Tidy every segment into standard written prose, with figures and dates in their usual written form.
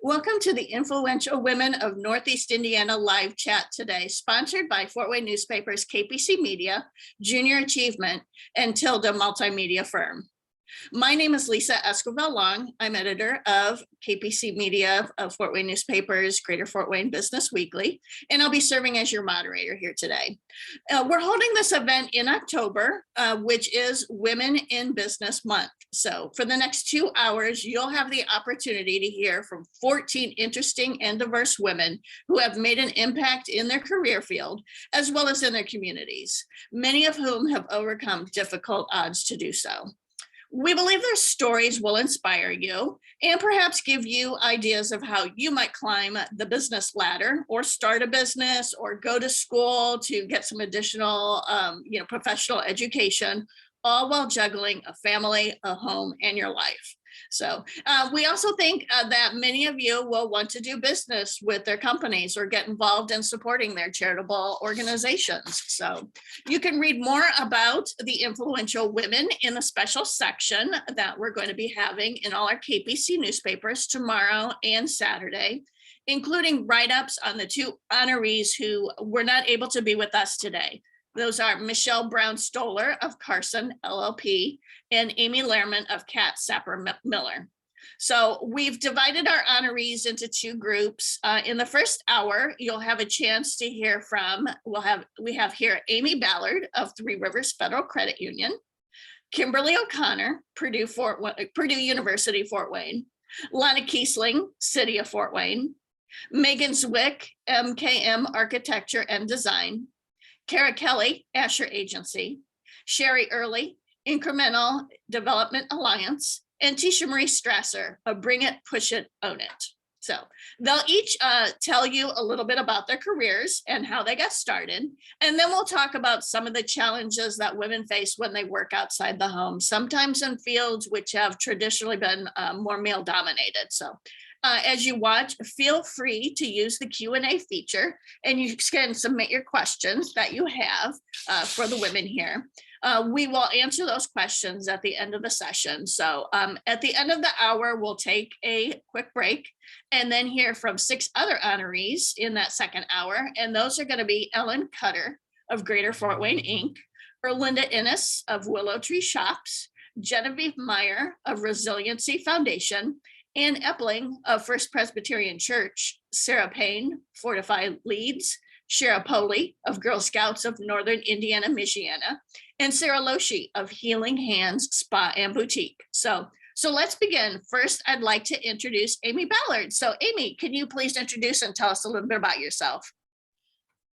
Welcome to the Influential Women of Northeast Indiana live chat today, sponsored by Fort Wayne Newspapers, KPC Media, Junior Achievement, and Tilda Multimedia Firm. My name is Lisa Esquivel-Long. I'm editor of KPC Media of Fort Wayne Newspapers, Greater Fort Wayne Business Weekly, and I'll be serving as your moderator here today. We're holding this event in October, which is Women in Business Month. So for the next 2 hours, you'll have the opportunity to hear from 14 interesting and diverse women who have made an impact in their career field, as well as in their communities, many of whom have overcome difficult odds to do so. We believe their stories will inspire you and perhaps give you ideas of how you might climb the business ladder or start a business or go to school to get some additional professional education, all while juggling a family, a home, and your life. So we also think that many of you will want to do business with their companies or get involved in supporting their charitable organizations. So you can read more about the influential women in a special section that we're going to be having in all our KPC newspapers tomorrow and Saturday, including write-ups on the 2 honorees who were not able to be with us today. Those are Michelle Brown Stoller of Carson LLP and Amy Lehrman of Cat Sapper Miller. So we've divided our honorees into 2 groups. In the first hour, you'll have a chance to hear from, we have here Amy Ballard of Three Rivers Federal Credit Union, Kimberly O'Connor, Purdue University, Fort Wayne, Lana Kiesling, City of Fort Wayne, Megan Zwick, MKM Architecture and Design, Kara Kelly, Asher Agency, Sherry Early, Incremental Development Alliance, and Tisha Marie Strasser of Bring It, Push It, Own It. So they'll each tell you a little bit about their careers and how they got started. And then we'll talk about some of the challenges that women face when they work outside the home, sometimes in fields which have traditionally been more male dominated. So as you watch, feel free to use the Q&A feature and you can submit your questions that you have for the women here. We will answer those questions at the end of the session. So at the end of the hour, we'll take a quick break and then hear from 6 other honorees in that second hour. And those are going to be Ellen Cutter of Greater Fort Wayne, Inc., Erlinda Innes of Willow Tree Shops, Genevieve Meyer of Resiliency Foundation, Ann Epling of First Presbyterian Church, Sarah Payne, Fortify Leads, Shara Poley of Girl Scouts of Northern Indiana, Michiana, and Sarah Loshi of Healing Hands Spa and Boutique. So let's begin. First, I'd like to introduce Amy Ballard. So Amy, can you please introduce and tell us a little bit about yourself?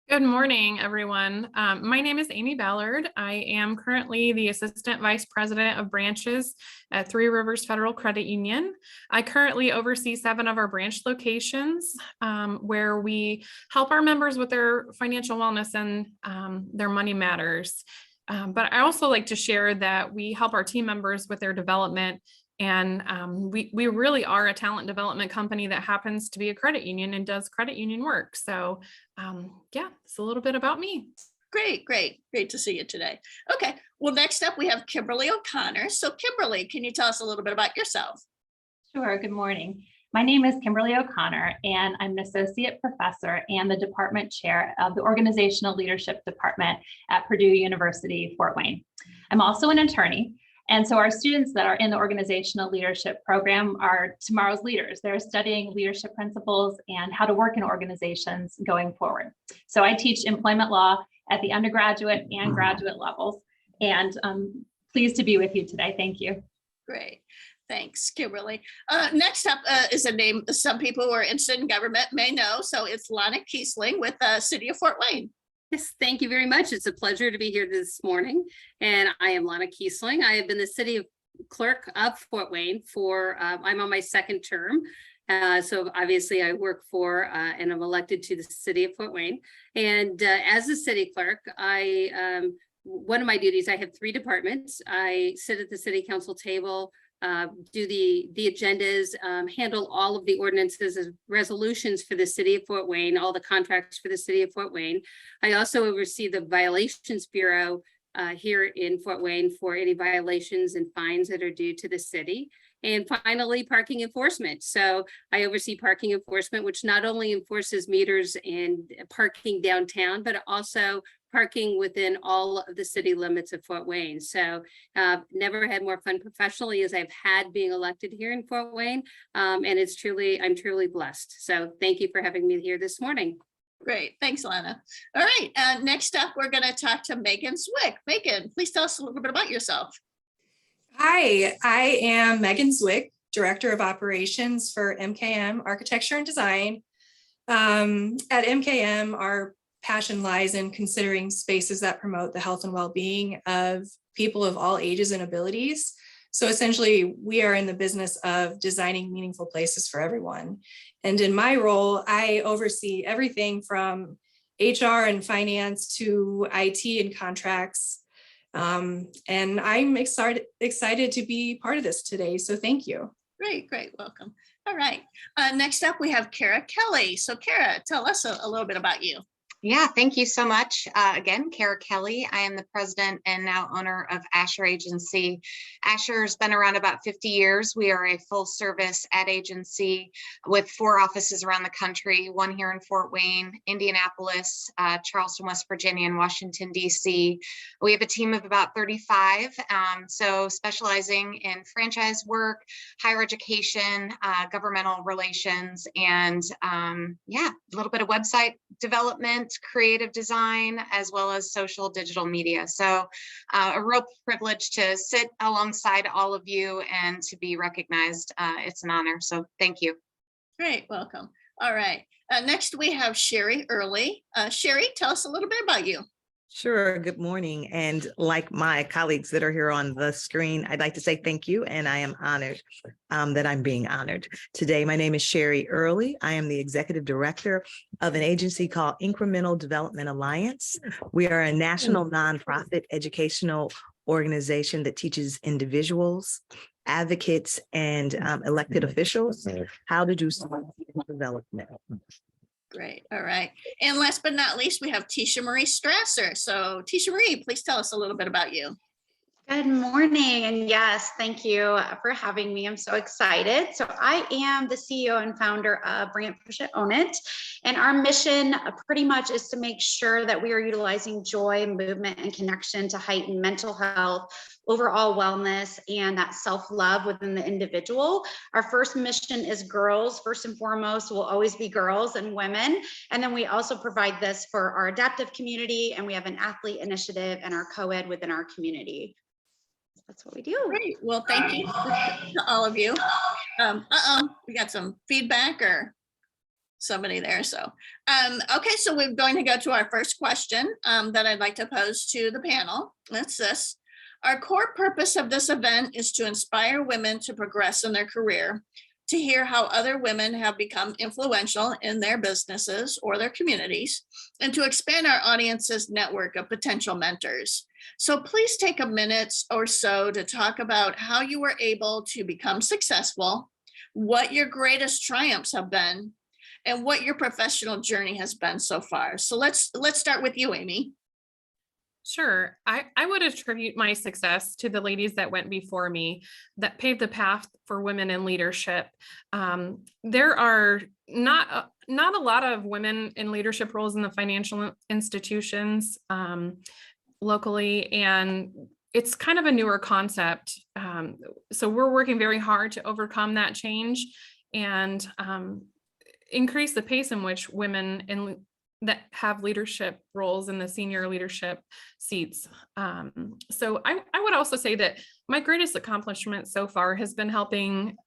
Good morning, everyone. My name is Amy Ballard. I am currently the Assistant Vice President of Branches at Three Rivers Federal Credit Union. I currently oversee 7 of our branch locations where we help our members with their financial wellness and their money matters. But I also like to share that we help our team members with their development. And we really are a talent development company that happens to be a credit union and does credit union work. So yeah, it's a little bit about me. Great to see you today. Okay, well, next up we have Kimberly O'Connor. So Kimberly, can you tell us a little bit about yourself? Sure, good morning. My name is Kimberly O'Connor, and I'm an associate professor and the department chair of the Organizational Leadership Department at Purdue University, Fort Wayne. I'm also an attorney. And so our students that are in the organizational leadership program are tomorrow's leaders. They're studying leadership principles and how to work in organizations going forward. So I teach employment law at the undergraduate and graduate levels, and I'm pleased to be with you today. Thank you. Great. Thanks, Kimberly. Next up is a name some people who are interested in government may know. So it's Lana Kiesling with the City of Fort Wayne. Yes, thank you very much. It's a pleasure to be here this morning. And I am Lana Kiesling. I have been the city clerk of Fort Wayne for, I'm on my 2nd term. So obviously I work for and I'm elected to the city of Fort Wayne. And as a city clerk, one of my duties, I have 3 departments. I sit at the city council table, do the agendas, handle all of the ordinances and resolutions for the city of Fort Wayne, all the contracts for the city of Fort Wayne. I also oversee the Violations Bureau here in Fort Wayne for any violations and fines that are due to the city. And finally, parking enforcement. So I oversee parking enforcement, which not only enforces meters and parking downtown, but also parking within all of the city limits of Fort Wayne. So never had more fun professionally as I've had being elected here in Fort Wayne. And I'm truly blessed. So thank you for having me here this morning. Great. Thanks, Lana. All right. Next up, we're going to talk to Megan Zwick. Megan, please tell us a little bit about yourself. Hi, I am Megan Zwick, Director of Operations for MKM Architecture and Design. At MKM, our passion lies in considering spaces that promote the health and well-being of people of all ages and abilities. So essentially, we are in the business of designing meaningful places for everyone. And in my role, I oversee everything from HR and finance to IT and contracts. And I'm excited to be part of this today. So thank you. Great, welcome. All right. Next up, we have Kara Kelly. So Kara, tell us a little bit about you. Yeah, thank you so much. Again, Kara Kelly. I am the president and now owner of Asher Agency. Asher's been around about 50 years. We are a full service ad agency with 4 offices around the country, one here in Fort Wayne, Indianapolis, Charleston, West Virginia, and Washington, D.C. We have a team of about 35, so specializing in franchise work, higher education, governmental relations, and yeah, a little bit of website development, creative design, as well as social digital media. So a real privilege to sit alongside all of you and to be recognized. It's an honor. So thank you. Great, welcome. All right. Next, we have Sherry Early. Sherry, tell us a little bit about you. Sure. Good morning. And like my colleagues that are here on the screen, I'd like to say thank you. And I am honored that I'm being honored today. My name is Sherry Early. I am the executive director of an agency called Incremental Development Alliance. We are a national nonprofit educational organization that teaches individuals, advocates, and elected officials how to do development. Great. All right. And last but not least, we have Tisha Marie Strasser. So Tisha Marie, please tell us a little bit about you. Good morning. And yes, thank you for having me. I'm so excited. So I am the CEO and founder of Brand Push It, Own It. And our mission pretty much is to make sure that we are utilizing joy, movement, and connection to heighten mental health, overall wellness, and that self-love within the individual. Our first mission is girls. First and foremost, will always be girls and women. And then we also provide this for our adaptive community, and we have an athlete initiative and our co-ed within our community. That's what we do. Great. Well, thank you to all of you. We got some feedback or somebody there. So, okay, so we're going to go to our first question that I'd like to pose to the panel. That's this. Our core purpose of this event is to inspire women to progress in their career, to hear how other women have become influential in their businesses or their communities, and to expand our audience's network of potential mentors. So please take a minute or so to talk about how you were able to become successful, what your greatest triumphs have been, and what your professional journey has been so far. So let's start with you, Amy. Sure. I would attribute my success to the ladies that went before me that paved the path for women in leadership. There are not a lot of women in leadership roles in the financial institutions locally, and it's kind of a newer concept. So we're working very hard to overcome that change and increase the pace in which women that have leadership roles in the senior leadership seats. So I would also say that my greatest accomplishment so far has been helping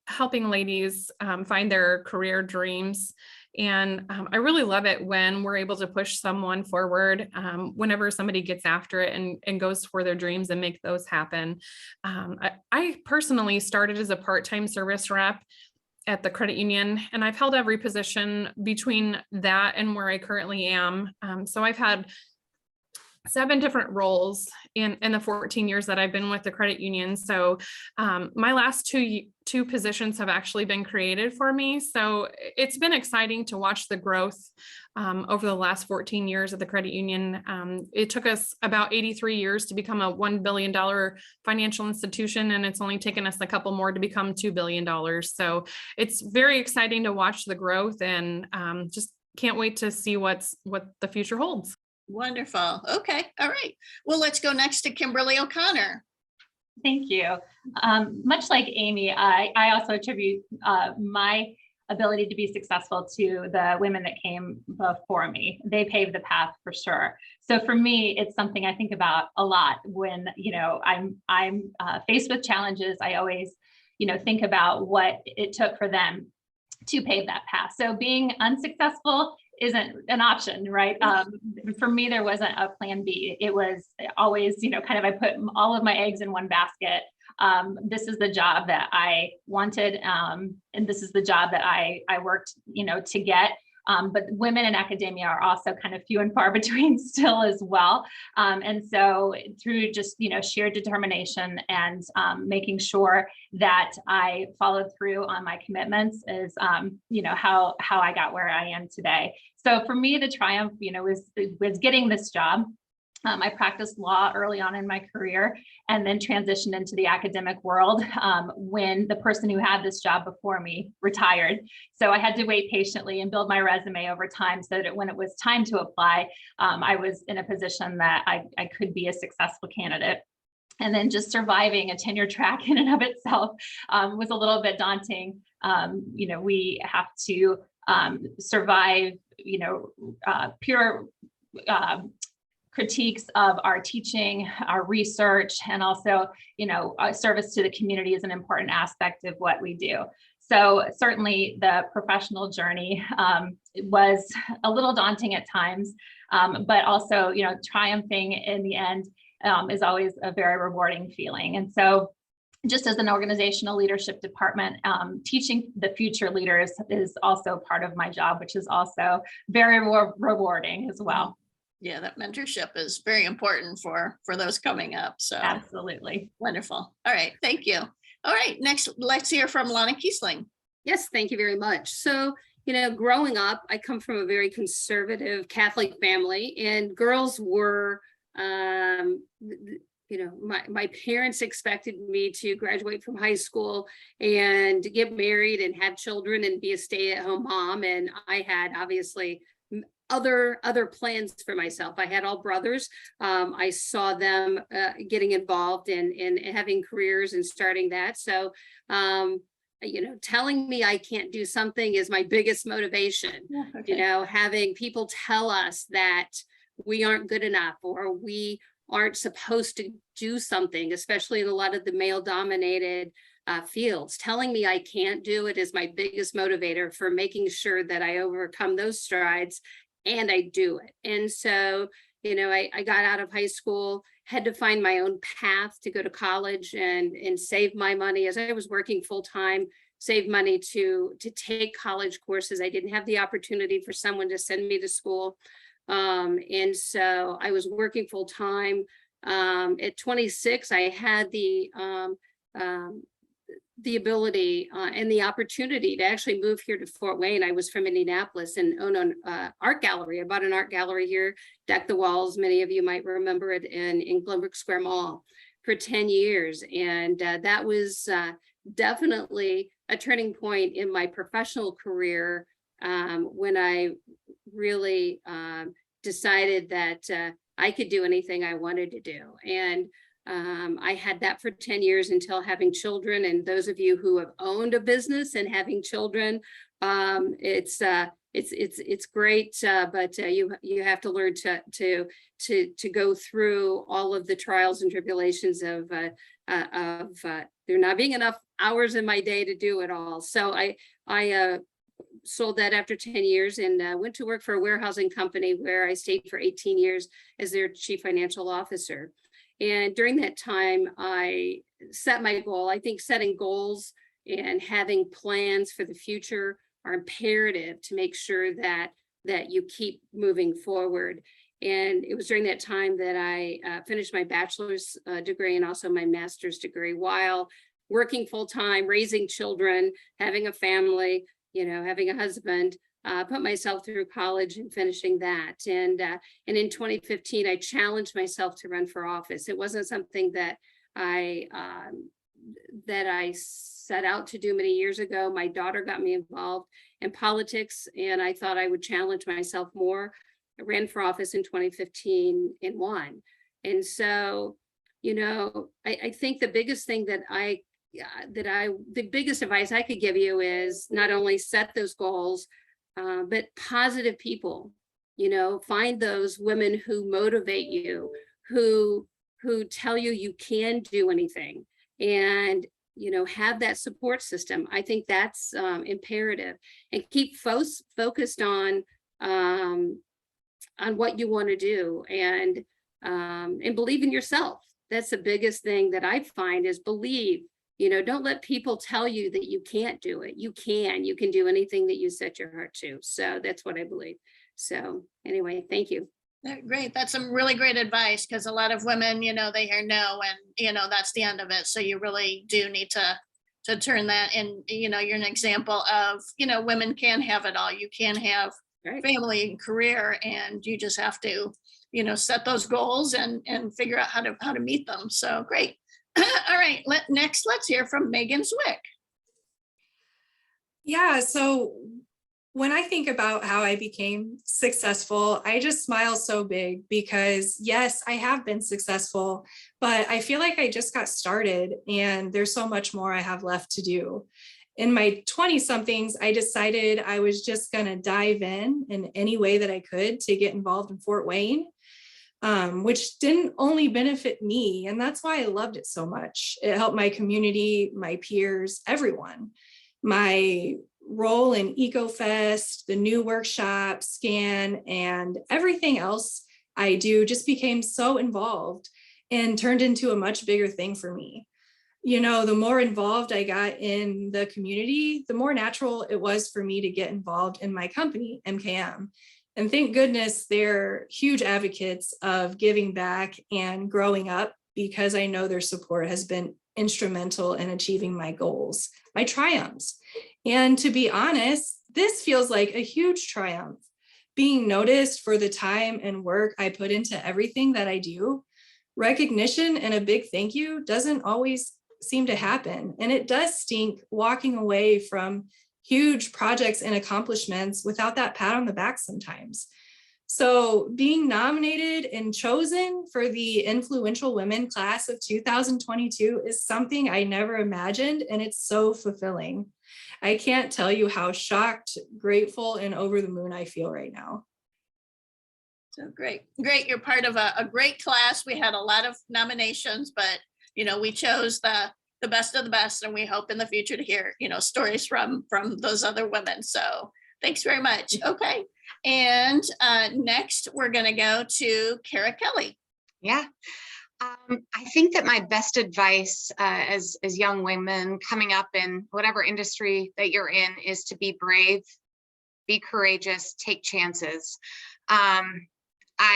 ladies find their career dreams. And I really love it when we're able to push someone forward whenever somebody gets after it and goes for their dreams and make those happen. I personally started as a part-time service rep at the credit union, and I've held every position between that and where I currently am. So I've had 7 different roles in the 14 years that I've been with the credit union. So my last two positions have actually been created for me. So it's been exciting to watch the growth over the last 14 years at the credit union. It took us about 83 years to become a $1 billion financial institution, and it's only taken us a couple more to become $2 billion. So it's very exciting to watch the growth, and just can't wait to see what the future holds. Wonderful. Okay. All right. Well, let's go next to Kimberly O'Connor. Thank you. Much like Amy, I also attribute my ability to be successful to the women that came before me. They paved the path for sure. So for me, it's something I think about a lot when, I'm faced with challenges. I always, think about what it took for them to pave that path. So being unsuccessful isn't an option, right? For me, there wasn't a plan B. It was always, I put all of my eggs in one basket. This is the job that I wanted. And this is the job that I worked, to get. But women in academia are also kind of few and far between still as well. And so through just, sheer determination and making sure that I followed through on my commitments is, how I got where I am today. So for me, the triumph, was getting this job. I practiced law early on in my career and then transitioned into the academic world when the person who had this job before me retired. So I had to wait patiently and build my resume over time so that when it was time to apply, I was in a position that I could be a successful candidate. And then just surviving a tenure track in and of itself was a little bit daunting. We have to survive, pure critiques of our teaching, our research, and also, service to the community is an important aspect of what we do. So certainly the professional journey was a little daunting at times, but also, triumphing in the end is always a very rewarding feeling. And so just as an organizational leadership department, teaching the future leaders is also part of my job, which is also very rewarding as well. Yeah, that mentorship is very important for those coming up. So absolutely. Wonderful. All right. Thank you. All right. Next, let's hear from Lana Kiesling. Yes, thank you very much. So, growing up, I come from a very conservative Catholic family, and girls were, my parents expected me to graduate from high school and get married and have children and be a stay-at-home mom. And I had obviously other plans for myself. I had all brothers. I saw them getting involved in having careers and starting that. So, telling me I can't do something is my biggest motivation. Yeah, okay. Having people tell us that we aren't good enough or we aren't supposed to do something, especially in a lot of the male-dominated fields. Telling me I can't do it is my biggest motivator for making sure that I overcome those strides and I do it. And so, I got out of high school, had to find my own path to go to college and save my money as I was working full-time, save money to take college courses. I didn't have the opportunity for someone to send me to school. And so I was working full-time. At 26, I had the ability and the opportunity to actually move here to Fort Wayne. I was from Indianapolis and own an art gallery. I bought an art gallery here, decked the walls. Many of you might remember it in Glenbrook Square Mall for 10 years. And that was definitely a turning point in my professional career when I really decided that I could do anything I wanted to do. And I had that for 10 years until having children. And those of you who have owned a business and having children, it's great, but you have to learn to go through all of the trials and tribulations of there not being enough hours in my day to do it all. So I sold that after 10 years and went to work for a warehousing company where I stayed for 18 years as their chief financial officer. And during that time, I set my goal. I think setting goals and having plans for the future are imperative to make sure that you keep moving forward. And it was during that time that I finished my bachelor's degree and also my master's degree while working full time, raising children, having a family, having a husband. Put myself through college and finishing that. And in 2015, I challenged myself to run for office. It wasn't something that I set out to do many years ago. My daughter got me involved in politics, and I thought I would challenge myself more. I ran for office in 2015 and won. And so, I think the biggest thing the biggest advice I could give you is not only set those goals, but positive people, find those women who motivate you, who tell you you can do anything, and have that support system. I think that's imperative, and keep focused on what you want to do, and believe in yourself. That's the biggest thing that I find is believe. Don't let people tell you that you can't do it. You can do anything that you set your heart to. So that's what I believe. So anyway, thank you. Great. That's some really great advice, because a lot of women, they hear no, and, that's the end of it. So you really do need to turn that, and, you're an example of, women can have it all. You can have family and career, and you just have to, set those goals and figure out how to meet them. So great. All right, next, let's hear from Megan Zwick. Yeah, so when I think about how I became successful, I just smile so big because yes, I have been successful, but I feel like I just got started and there's so much more I have left to do. In my 20 somethings, I decided I was just going to dive in any way that I could to get involved in Fort Wayne. Which didn't only benefit me. And that's why I loved it so much. It helped my community, my peers, everyone. My role in EcoFest, the new workshop, SCAN, and everything else I do just became so involved and turned into a much bigger thing for me. The more involved I got in the community, the more natural it was for me to get involved in my company, MKM. And thank goodness they're huge advocates of giving back and growing up, because I know their support has been instrumental in achieving my goals, my triumphs. And to be honest, this feels like a huge triumph. Being noticed for the time and work I put into everything that I do, recognition and a big thank you doesn't always seem to happen. And it does stink walking away from huge projects and accomplishments without that pat on the back sometimes. So being nominated and chosen for the Influential Women class of 2022 is something I never imagined, and it's so fulfilling. I can't tell you how shocked, grateful, and over the moon I feel right now. So great. You're part of a great class. We had a lot of nominations, but, we chose the best of the best, and we hope in the future to hear stories from those other women. So thanks very much. Okay, and next we're going to go to Kara Kelly. Yeah, I think that my best advice as young women coming up in whatever industry that you're in is to be brave, be courageous, take chances.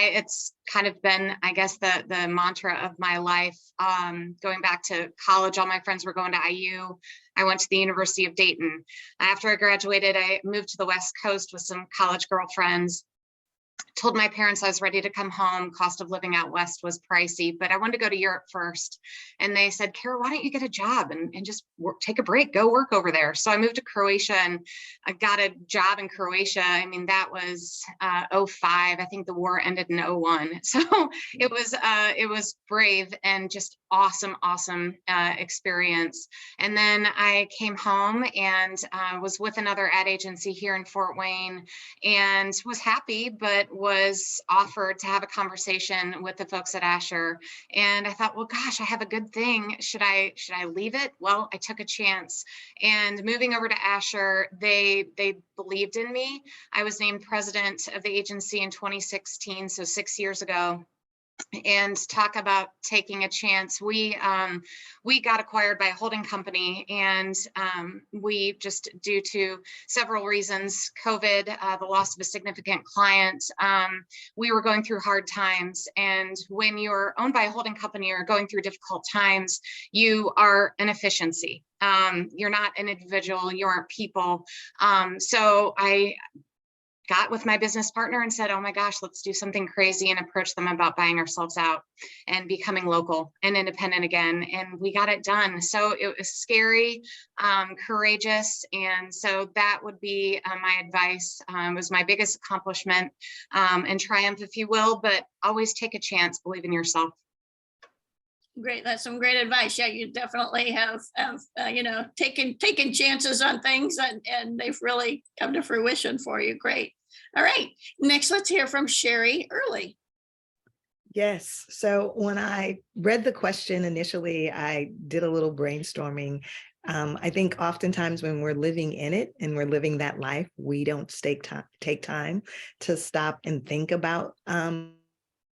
It's kind of been, I guess, the mantra of my life. Going back to college, all my friends were going to IU. I went to the University of Dayton. After I graduated, I moved to the West Coast with some college girlfriends. Told my parents I was ready to come home. Cost of living out west was pricey, but I wanted to go to Europe first. And they said, Kara, why don't you get a job and just take a break, go work over there. So I moved to Croatia and I got a job in Croatia. I mean, that was 05. I think the war ended in 01. So it was brave and just awesome experience. And then I came home and was with another ad agency here in Fort Wayne and was happy, but was offered to have a conversation with the folks at Asher. And I thought, well, gosh, I have a good thing. Should I leave it? Well, I took a chance, and moving over to Asher, they believed in me. I was named president of the agency in 2016, so 6 years ago. and talk about taking a chance. We got acquired by a holding company, and we just, due to several reasons, COVID, the loss of a significant client, we were going through hard times. And when you're owned by a holding company or going through difficult times, you are an efficiency. You're not an individual, you aren't people. So I got with my business partner and said, oh my gosh, let's do something crazy, and approach them about buying ourselves out and becoming local and independent again. And we got it done. So it was scary, courageous. And so that would be my advice. Was my biggest accomplishment and triumph, if you will, but always take a chance, believe in yourself. Great. That's some great advice. Yeah, you definitely have taken chances on things, and they've really come to fruition for you. Great. All right. Next, let's hear from Sherry Early. Yes. So when I read the question initially, I did a little brainstorming. I think oftentimes when we're living in it and we're living that life, we don't take time to stop and think about and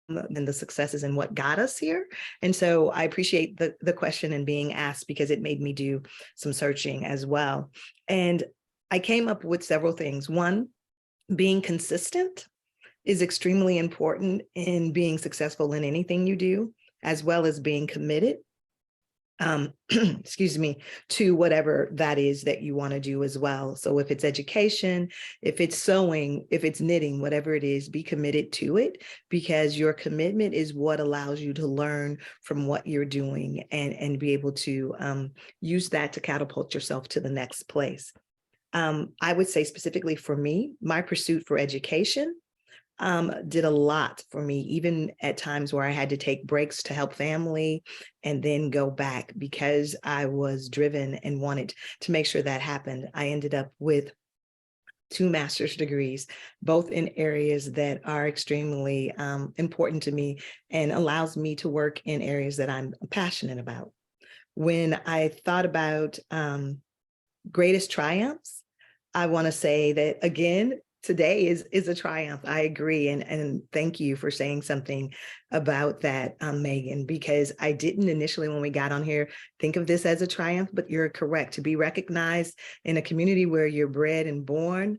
the successes and what got us here. And so I appreciate the question and being asked, because it made me do some searching as well. And I came up with several things. One, being consistent is extremely important in being successful in anything you do, as well as being committed, excuse me, to whatever that is that you want to do as well. So if it's education, if it's sewing, if it's knitting, whatever it is, be committed to it, because your commitment is what allows you to learn from what you're doing and be able to use that to catapult yourself to the next place. I would say specifically for me, my pursuit for education did a lot for me, even at times where I had to take breaks to help family and then go back, because I was driven and wanted to make sure that happened. I ended up with 2 master's degrees, both in areas that are extremely important to me and allows me to work in areas that I'm passionate about. When I thought about greatest triumphs, I want to say that, again, today is a triumph. I agree. And thank you for saying something about that, Megan, because I didn't initially, when we got on here, think of this as a triumph, but you're correct. To be recognized in a community where you're bred and born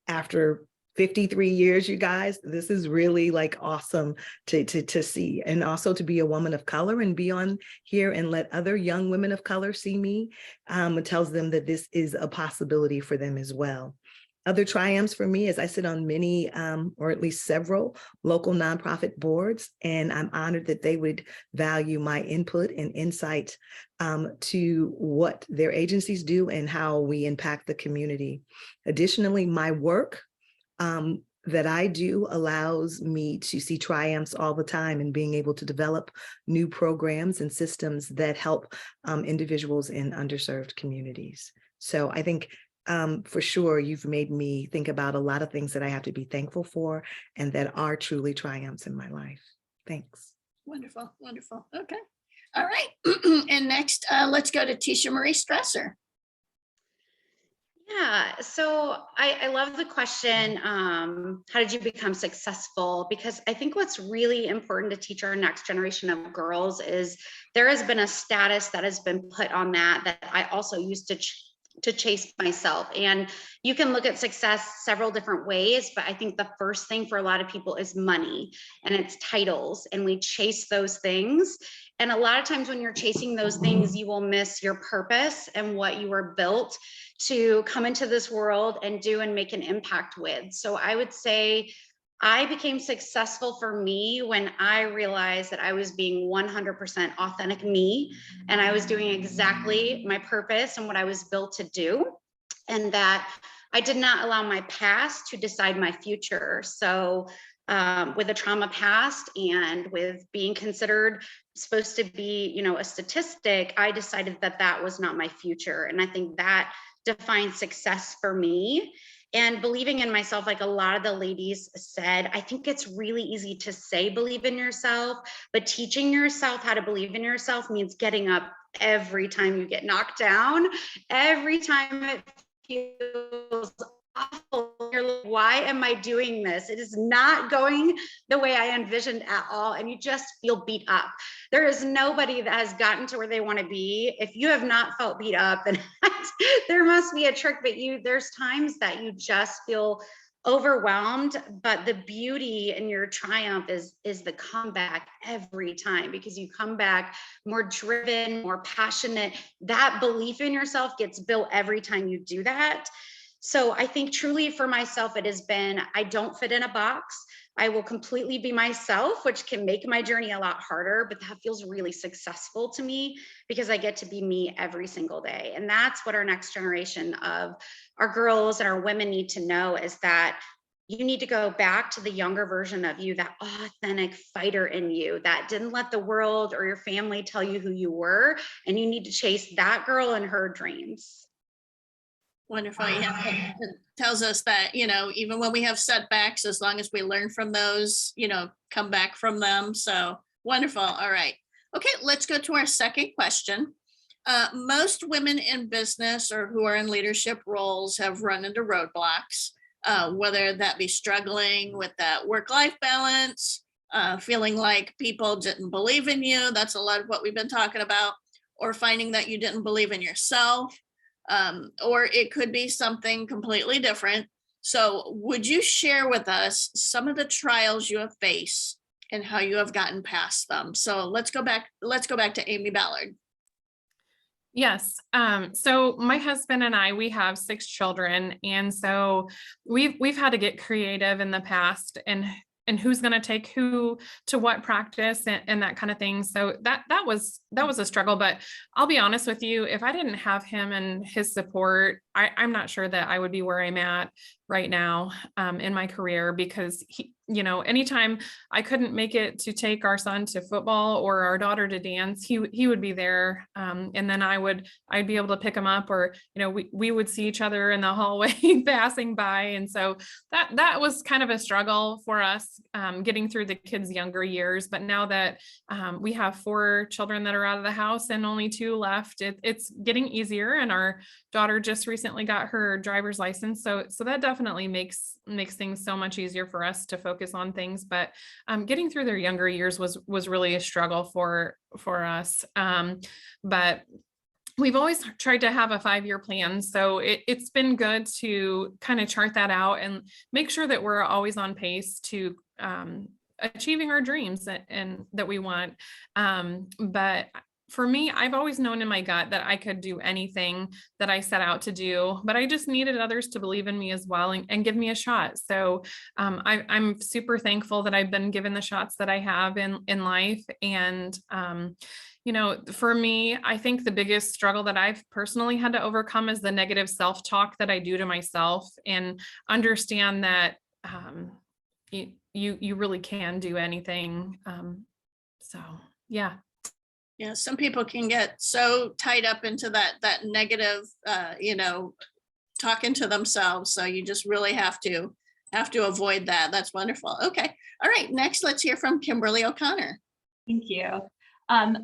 after 53 years, you guys, this is really like awesome to see. And also to be a woman of color and be on here and let other young women of color see me, it tells them that this is a possibility for them as well. Other triumphs for me is I sit on many, or at least several, local nonprofit boards, and I'm honored that they would value my input and insight to what their agencies do and how we impact the community. Additionally, my work that I do allows me to see triumphs all the time and being able to develop new programs and systems that help individuals in underserved communities. So I think for sure, you've made me think about a lot of things that I have to be thankful for and that are truly triumphs in my life. Thanks. Wonderful, wonderful. Okay. All right. And next, let's go to Tisha Marie Stresser. Yeah, so I love the question, how did you become successful? Because I think what's really important to teach our next generation of girls is there has been a status that has been put on that I also used to chase myself. And you can look at success several different ways, but I think the first thing for a lot of people is money and it's titles, and we chase those things. And a lot of times when you're chasing those things, you will miss your purpose and what you were built to come into this world and do and make an impact with. So I would say I became successful for me when I realized that I was being 100% authentic me, and I was doing exactly my purpose and what I was built to do, and that I did not allow my past to decide my future. So with a trauma past and with being considered supposed to be, a statistic, I decided that that was not my future. And I think that defines success for me. And believing in myself, like a lot of the ladies said, I think it's really easy to say believe in yourself, but teaching yourself how to believe in yourself means getting up every time you get knocked down, every time it feels awful, you're you're like, why am I doing this? It is not going the way I envisioned at all. And you just feel beat up. There is nobody that has gotten to where they want to be. If you have not felt beat up, then there must be a trick. But there's times that you just feel overwhelmed, but the beauty and your triumph is the comeback every time, because you come back more driven, more passionate. That belief in yourself gets built every time you do that. So I think truly for myself, it has been, I don't fit in a box. I will completely be myself, which can make my journey a lot harder, but that feels really successful to me because I get to be me every single day. And that's what our next generation of our girls and our women need to know, is that you need to go back to the younger version of you, that authentic fighter in you that didn't let the world or your family tell you who you were. And you need to chase that girl and her dreams. Wonderful. Yeah, it tells us that, even when we have setbacks, as long as we learn from those, come back from them. So wonderful. All right. Okay, let's go to our second question. Most women in business or who are in leadership roles have run into roadblocks, whether that be struggling with that work-life balance, feeling like people didn't believe in you. That's a lot of what we've been talking about, or finding that you didn't believe in yourself. Or it could be something completely different. So would you share with us some of the trials you have faced and how you have gotten past them? So let's go back to Amy Ballard. Yes. So my husband and I, we have 6 children. And so we've had to get creative in the past and who's going to take who to what practice and that kind of thing. So that was a struggle, but I'll be honest with you, if I didn't have him and his support, I'm not sure that I would be where I'm at right now in my career, because he, anytime I couldn't make it to take our son to football or our daughter to dance, he would be there. And then I'd be able to pick him up, or, we would see each other in the hallway passing by. And so that was kind of a struggle for us getting through the kids' younger years. But now that we have 4 children that are out of the house and only 2 left, it's getting easier. And our daughter just recently got her driver's license. So that definitely makes things so much easier for us to focus on things. But getting through their younger years was really a struggle for us. But we've always tried to have a 5-year plan. So it's been good to kind of chart that out and make sure that we're always on pace to achieving our dreams and that we want. But for me, I've always known in my gut that I could do anything that I set out to do, but I just needed others to believe in me as well and give me a shot. So I'm super thankful that I've been given the shots that I have in life. And, for me, I think the biggest struggle that I've personally had to overcome is the negative self-talk that I do to myself, and understand that you really can do anything. So, yeah. Yeah, some people can get so tied up into that negative, talking to themselves. So you just really have to avoid that. That's wonderful. Okay. All right. Next, let's hear from Kimberly O'Connor. Thank you.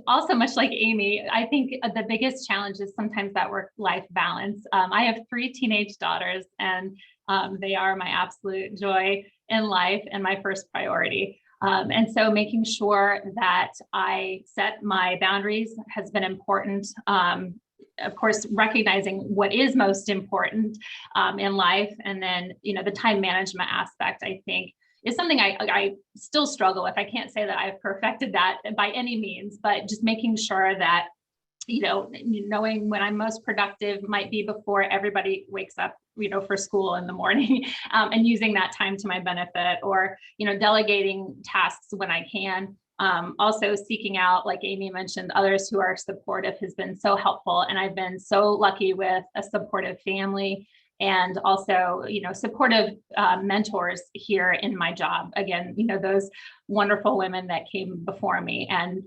Also, much like Amy, I think the biggest challenge is sometimes that work-life balance. I have 3 teenage daughters, and they are my absolute joy in life and my first priority. And so making sure that I set my boundaries has been important. Of course, recognizing what is most important in life. And then, the time management aspect, I think, is something I still struggle with. I can't say that I've perfected that by any means, but just making sure that, knowing when I'm most productive might be before everybody wakes up, for school in the morning, and using that time to my benefit, or, delegating tasks when I can. Also seeking out, like Amy mentioned, others who are supportive has been so helpful. And I've been so lucky with a supportive family, and also, supportive mentors here in my job. Again, those wonderful women that came before me and,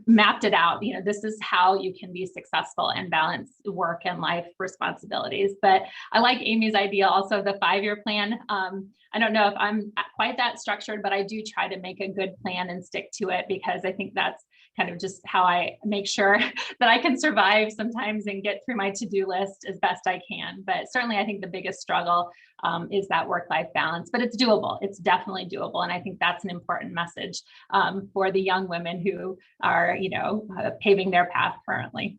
mapped it out. This is how you can be successful and balance work and life responsibilities. But I like Amy's idea also, the 5-year plan. I don't know if I'm quite that structured, but I do try to make a good plan and stick to it, because I think that's kind of just how I make sure that I can survive sometimes and get through my to-do list as best I can. But certainly I think the biggest struggle is that work-life balance, but it's doable. It's definitely doable. And I think that's an important message for the young women who are, paving their path currently.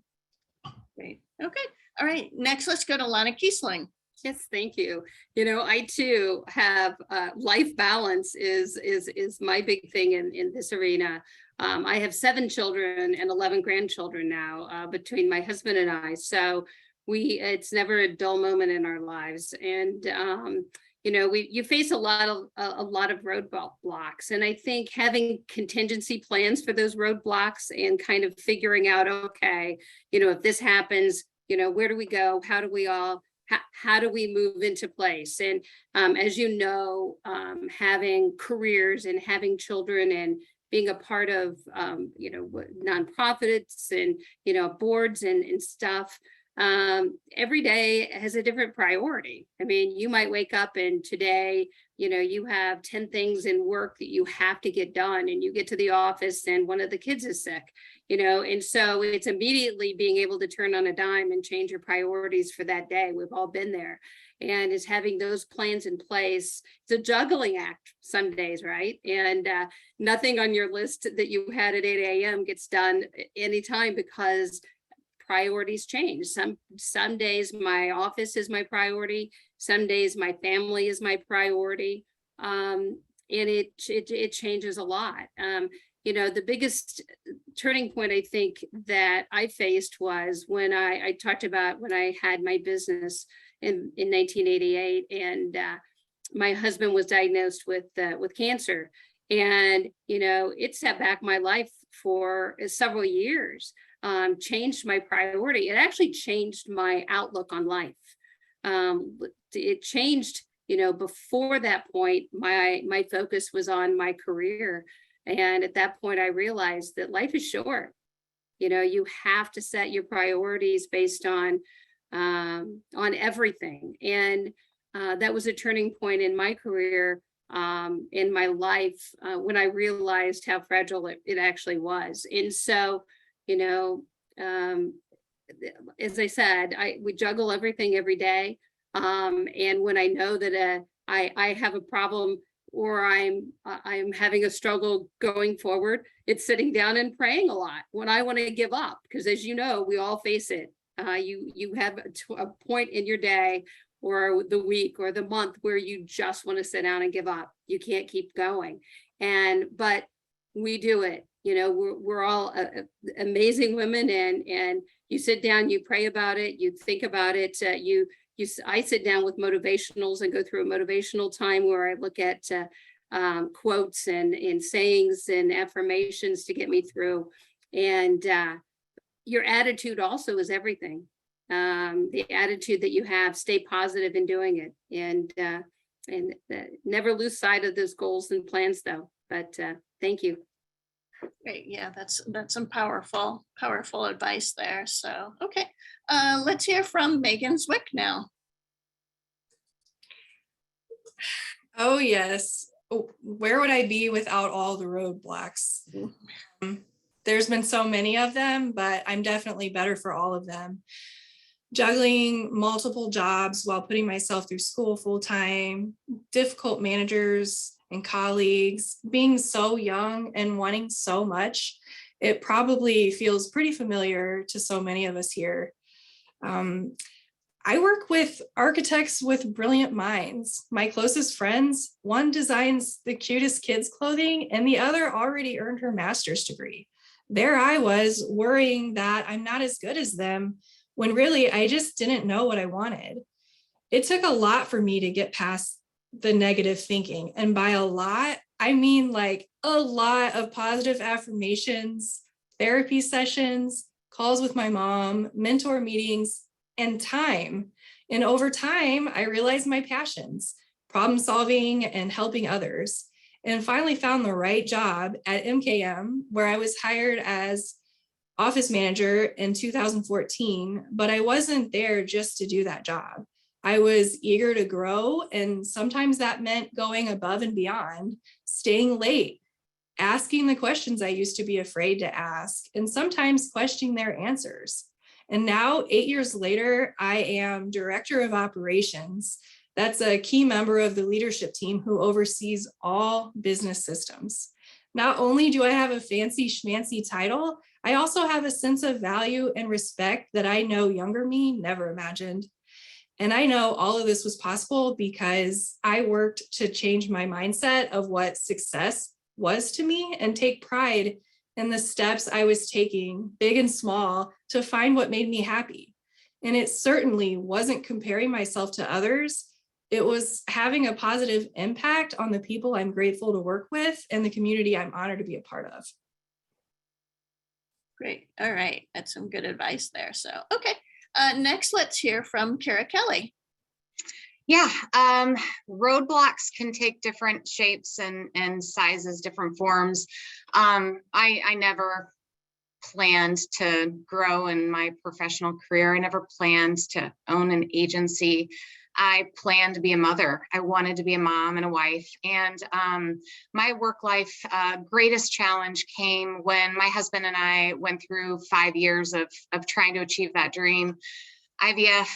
Great. Okay. All right. Next, let's go to Lana Kiesling. Yes, thank you. I too have life balance is my big thing in this arena. I have 7 children and 11 grandchildren now between my husband and I. So it's never a dull moment in our lives. And you face a lot of roadblocks, and I think having contingency plans for those roadblocks and kind of figuring out, okay, if this happens, where do we go? How do we move into place? And as you know, having careers and having children and being a part of, nonprofits and, boards and stuff, every day has a different priority. I mean, you might wake up and today, you have 10 things in work that you have to get done, and you get to the office and one of the kids is sick, and so it's immediately being able to turn on a dime and change your priorities for that day. We've all been there. And is having those plans in place. It's a juggling act some days, right? And nothing on your list that you had at 8 a.m. gets done anytime because priorities change. Some days my office is my priority. Some days my family is my priority. And it changes a lot. The biggest turning point I think that I faced was when I talked about when I had my business in 1988, and my husband was diagnosed with cancer, and it set back my life for several years. Changed my priority. It actually changed my outlook on life. It changed, before that point, my focus was on my career. And at that point, I realized that life is short. You have to set your priorities based on everything. And that was a turning point in my career, in my life, when I realized how fragile it actually was. And so, as I said, we juggle everything every day. And when I know that I have a problem or I'm having a struggle going forward, it's sitting down and praying a lot when I want to give up, because as you know, we all face it. You have a point in your day or the week or the month where you just want to sit down and give up. You can't keep going. But we do it. We're all amazing women, and you sit down, you pray about it, you think about it. I sit down with motivationals and go through a motivational time where I look at quotes and sayings and affirmations to get me through. And your attitude also is everything. The attitude that you have, stay positive in doing it, and never lose sight of those goals and plans, though. But thank you. Great. Yeah, that's some powerful advice there. So, okay. Let's hear from Megan Zwick now. Oh, yes. Where would I be without all the roadblocks? There's been so many of them, but I'm definitely better for all of them. Juggling multiple jobs while putting myself through school full time, difficult managers and colleagues, being so young and wanting so much, it probably feels pretty familiar to so many of us here. I work with architects with brilliant minds. My closest friends, one designs the cutest kids' clothing and the other already earned her master's degree. There I was worrying that I'm not as good as them, when really I just didn't know what I wanted. It took a lot for me to get past the negative thinking. And by a lot, I mean like a lot of positive affirmations, therapy sessions, calls with my mom, mentor meetings, and time. And over time, I realized my passions, problem solving and helping others, and finally found the right job at MKM, where I was hired as office manager in 2014, but I wasn't there just to do that job. I was eager to grow, and sometimes that meant going above and beyond, staying late, asking the questions I used to be afraid to ask, and sometimes questioning their answers. And now, 8 years later, I am Director of Operations. That's a key member of the leadership team who oversees all business systems. Not only do I have a fancy schmancy title, I also have a sense of value and respect that I know younger me never imagined. And I know all of this was possible because I worked to change my mindset of what success was to me and take pride in the steps I was taking, big and small, to find what made me happy. And it certainly wasn't comparing myself to others. It was having a positive impact on the people I'm grateful to work with and the community I'm honored to be a part of. Great. All right. That's some good advice there. So, okay. Next, let's hear from Kara Kelly. Yeah, roadblocks can take different shapes and sizes, different forms. I never planned to grow in my professional career. I never planned to own an agency. I planned to be a mother. I wanted to be a mom and a wife. And my work life greatest challenge came when my husband and I went through 5 years of trying to achieve that dream. IVF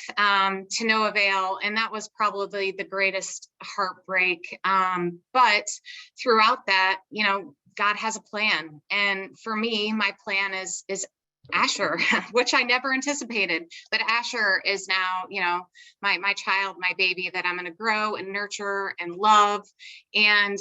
to no avail. And that was probably the greatest heartbreak. But throughout that, you know, God has a plan. And for me, my plan is Asher, which I never anticipated. But Asher is now, you know, my child, my baby that I'm going to grow and nurture and love. And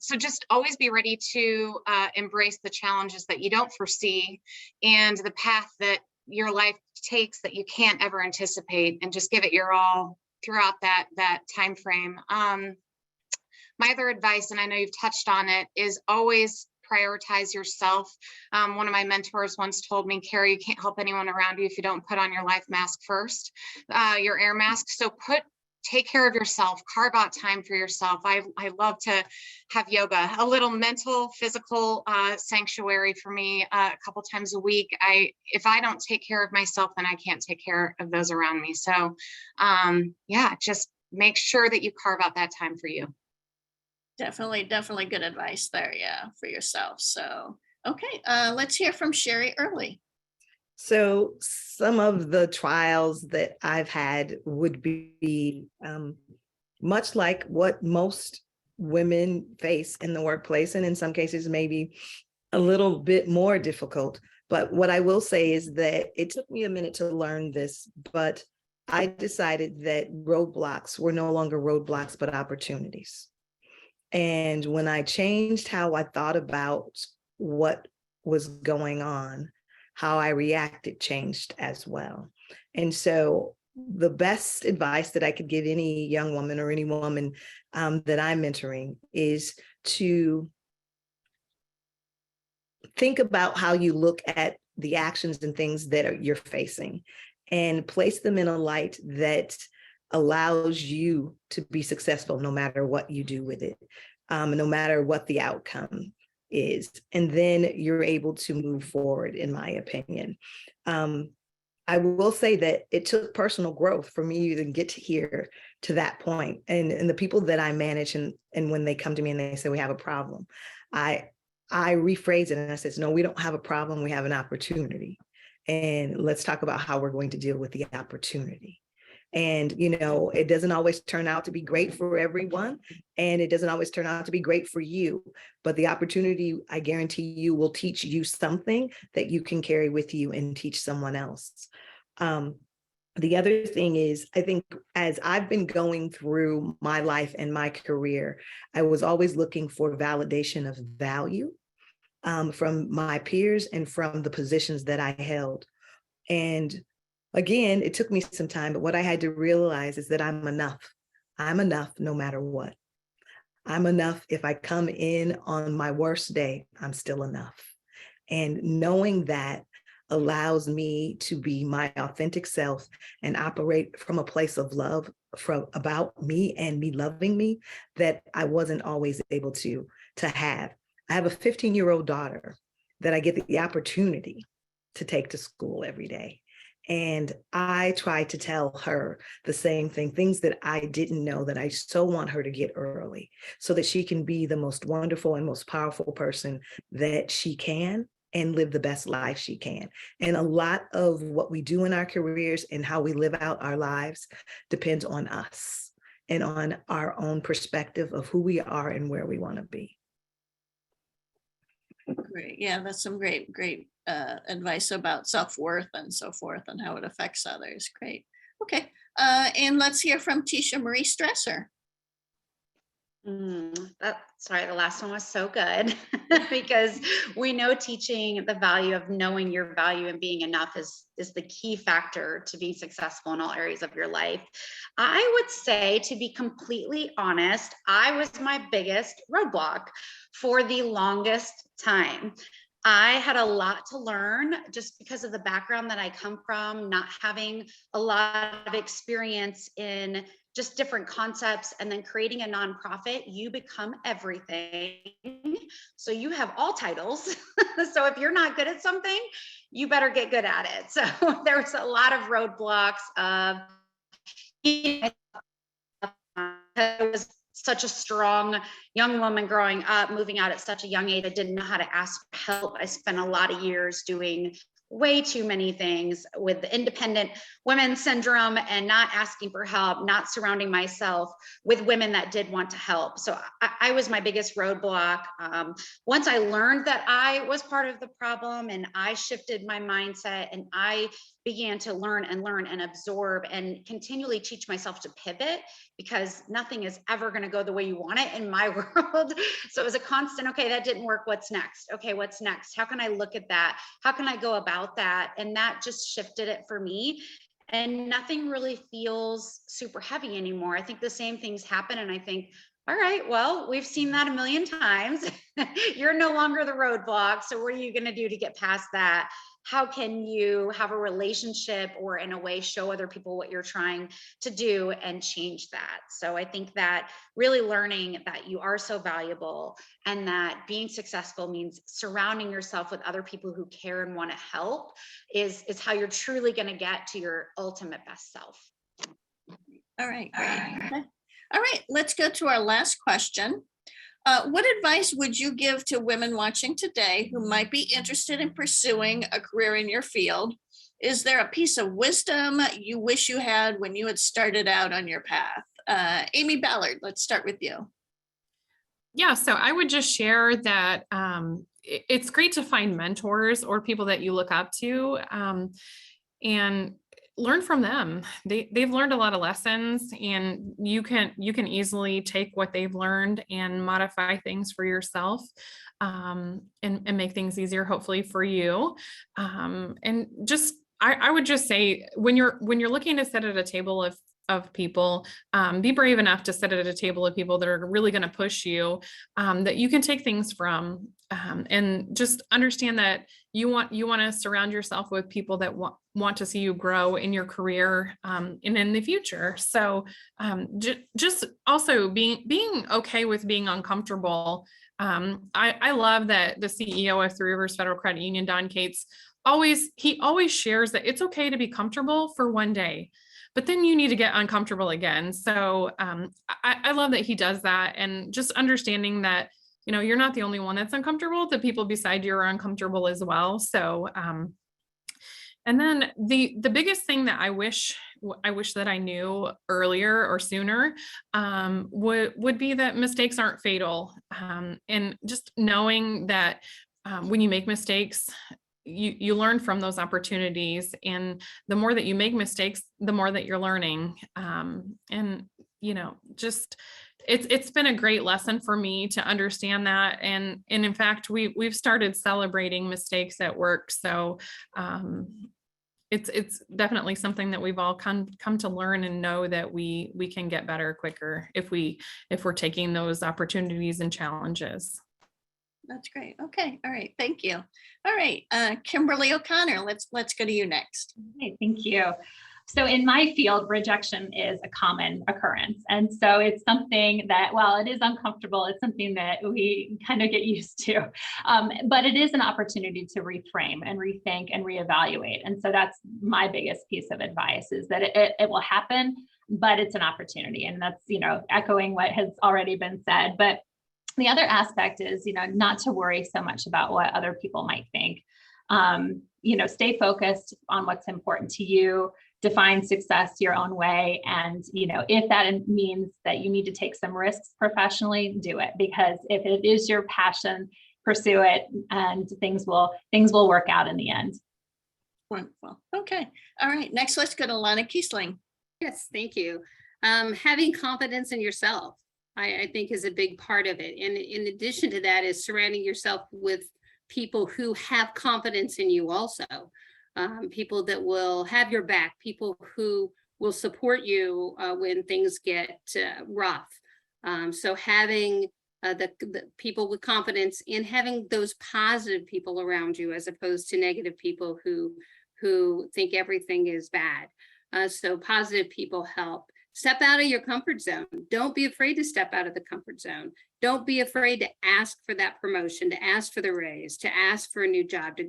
so just always be ready to embrace the challenges that you don't foresee and the path that your life takes that you can't ever anticipate, and just give it your all throughout that time frame. My other advice, and I know you've touched on it, is always prioritize yourself. One of my mentors once told me, Carrie, you can't help anyone around you if you don't put on your life mask first, your air mask. So take care of yourself, carve out time for yourself. I love to have yoga, a little mental, physical sanctuary for me a couple times a week. If I don't take care of myself, then I can't take care of those around me. So yeah, just make sure that you carve out that time for you. Definitely good advice there. Yeah, for yourself. So, okay, let's hear from Sherry Early. So some of the trials that I've had would be much like what most women face in the workplace, and in some cases, maybe a little bit more difficult. But what I will say is that it took me a minute to learn this, but I decided that roadblocks were no longer roadblocks, but opportunities. And when I changed how I thought about what was going on, how I reacted changed as well. And so the best advice that I could give any young woman or any woman that I'm mentoring is to think about how you look at the actions and things that you're facing and place them in a light that allows you to be successful no matter what you do with it, no matter what the outcome is. And then you're able to move forward, in my opinion. I will say that it took personal growth for me to get to that point. And the people that I manage, and when they come to me and they say, we have a problem, I rephrase it and I says, no, we don't have a problem. We have an opportunity. And let's talk about how we're going to deal with the opportunity. And, you know, it doesn't always turn out to be great for everyone. And it doesn't always turn out to be great for you. But the opportunity, I guarantee you, will teach you something that you can carry with you and teach someone else. The other thing is, I think as I've been going through my life and my career, I was always looking for validation of value from my peers and from the positions that I held. And again, it took me some time, but what I had to realize is that I'm enough. I'm enough no matter what. I'm enough. If I come in on my worst day, I'm still enough. And knowing that allows me to be my authentic self and operate from a place of love about me and me loving me that I wasn't always able to have. I have a 15-year-old daughter that I get the opportunity to take to school every day. And I try to tell her the same thing, things that I didn't know that I so want her to get early so that she can be the most wonderful and most powerful person that she can and live the best life she can. And a lot of what we do in our careers and how we live out our lives depends on us and on our own perspective of who we are and where we want to be. Great. Yeah, that's some great advice about self-worth and so forth and how it affects others. Great. Okay. And let's hear from Tisha Marie Stresser. Sorry, the last one was so good because we know teaching the value of knowing your value and being enough is the key factor to being successful in all areas of your life. I would say, to be completely honest, I was my biggest roadblock for the longest time. I had a lot to learn just because of the background that I come from, not having a lot of experience in just different concepts, and then creating a nonprofit, you become everything. So you have all titles. So if you're not good at something, you better get good at it. So there was a lot of roadblocks of, I was such a strong young woman growing up, moving out at such a young age. I didn't know how to ask for help. I spent a lot of years doing way too many things with the independent women syndrome and not asking for help, not surrounding myself with women that did want to help. So I was my biggest roadblock. Once I learned that I was part of the problem and I shifted my mindset and I began to learn and absorb and continually teach myself to pivot, because nothing is ever going to go the way you want it in my world. So it was a constant, okay, that didn't work. What's next? Okay, what's next? How can I look at that? How can I go about that? And that just shifted it for me. And nothing really feels super heavy anymore. I think the same things happen. And I think, all right, well, we've seen that a million times. You're no longer the roadblock. So what are you going to do to get past that? How can you have a relationship or in a way show other people what you're trying to do and change that? So I think that really learning that you are so valuable and that being successful means surrounding yourself with other people who care and want to help is how you're truly going to get to your ultimate best self. All right, great. Okay. All right, let's go to our last question. What advice would you give to women watching today who might be interested in pursuing a career in your field? Is there a piece of wisdom you wish you had when you had started out on your path? Amy Ballard, let's start with you. Yeah, so I would just share that it's great to find mentors or people that you look up to and learn from them. They've learned a lot of lessons, and you can easily take what they've learned and modify things for yourself and make things easier, hopefully for you. And just I would just say, when you're looking to sit at a table of people, be brave enough to sit at a table of people that are really going to push you, that you can take things from, and just understand that you want to surround yourself with people that want to see you grow in your career and in the future. So just also being okay with being uncomfortable. I love that the CEO of Three Rivers Federal Credit Union, Don Cates, always shares that it's okay to be comfortable for one day, but then you need to get uncomfortable again. So I love that he does that, and just understanding that, you're not the only one that's uncomfortable. The people beside you are uncomfortable as well. So, and then the biggest thing that I wish that I knew earlier or sooner would be that mistakes aren't fatal. And just knowing that when you make mistakes, you learn from those opportunities, and the more that you make mistakes, the more that you're learning. And just it's been a great lesson for me to understand that. And in fact, we've started celebrating mistakes at work. So it's definitely something that we've all come to learn and know that we can get better quicker if we're taking those opportunities and challenges. That's great. Okay. All right. Thank you. All right. Kimberly O'Connor, let's go to you next. Okay, thank you. So in my field, rejection is a common occurrence. And so it's something that, while it is uncomfortable, it's something that we kind of get used to. But it is an opportunity to reframe and rethink and reevaluate. And so that's my biggest piece of advice, is that it will happen, but it's an opportunity. And that's, echoing what has already been said. But the other aspect is, not to worry so much about what other people might think. Stay focused on what's important to you. Define success your own way. And, if that means that you need to take some risks professionally, do it. Because if it is your passion, pursue it, and things will work out in the end. Wonderful. Okay. All right. Next, let's go to Lana Kiesling. Yes, thank you. Having confidence in yourself, I think, is a big part of it. And in addition to that is surrounding yourself with people who have confidence in you also. People that will have your back, people who will support you when things get rough. So having the people with confidence in having those positive people around you, as opposed to negative people who think everything is bad. So positive people help. Step out of your comfort zone. Don't be afraid to step out of the comfort zone. Don't be afraid to ask for that promotion, to ask for the raise, to ask for a new job, to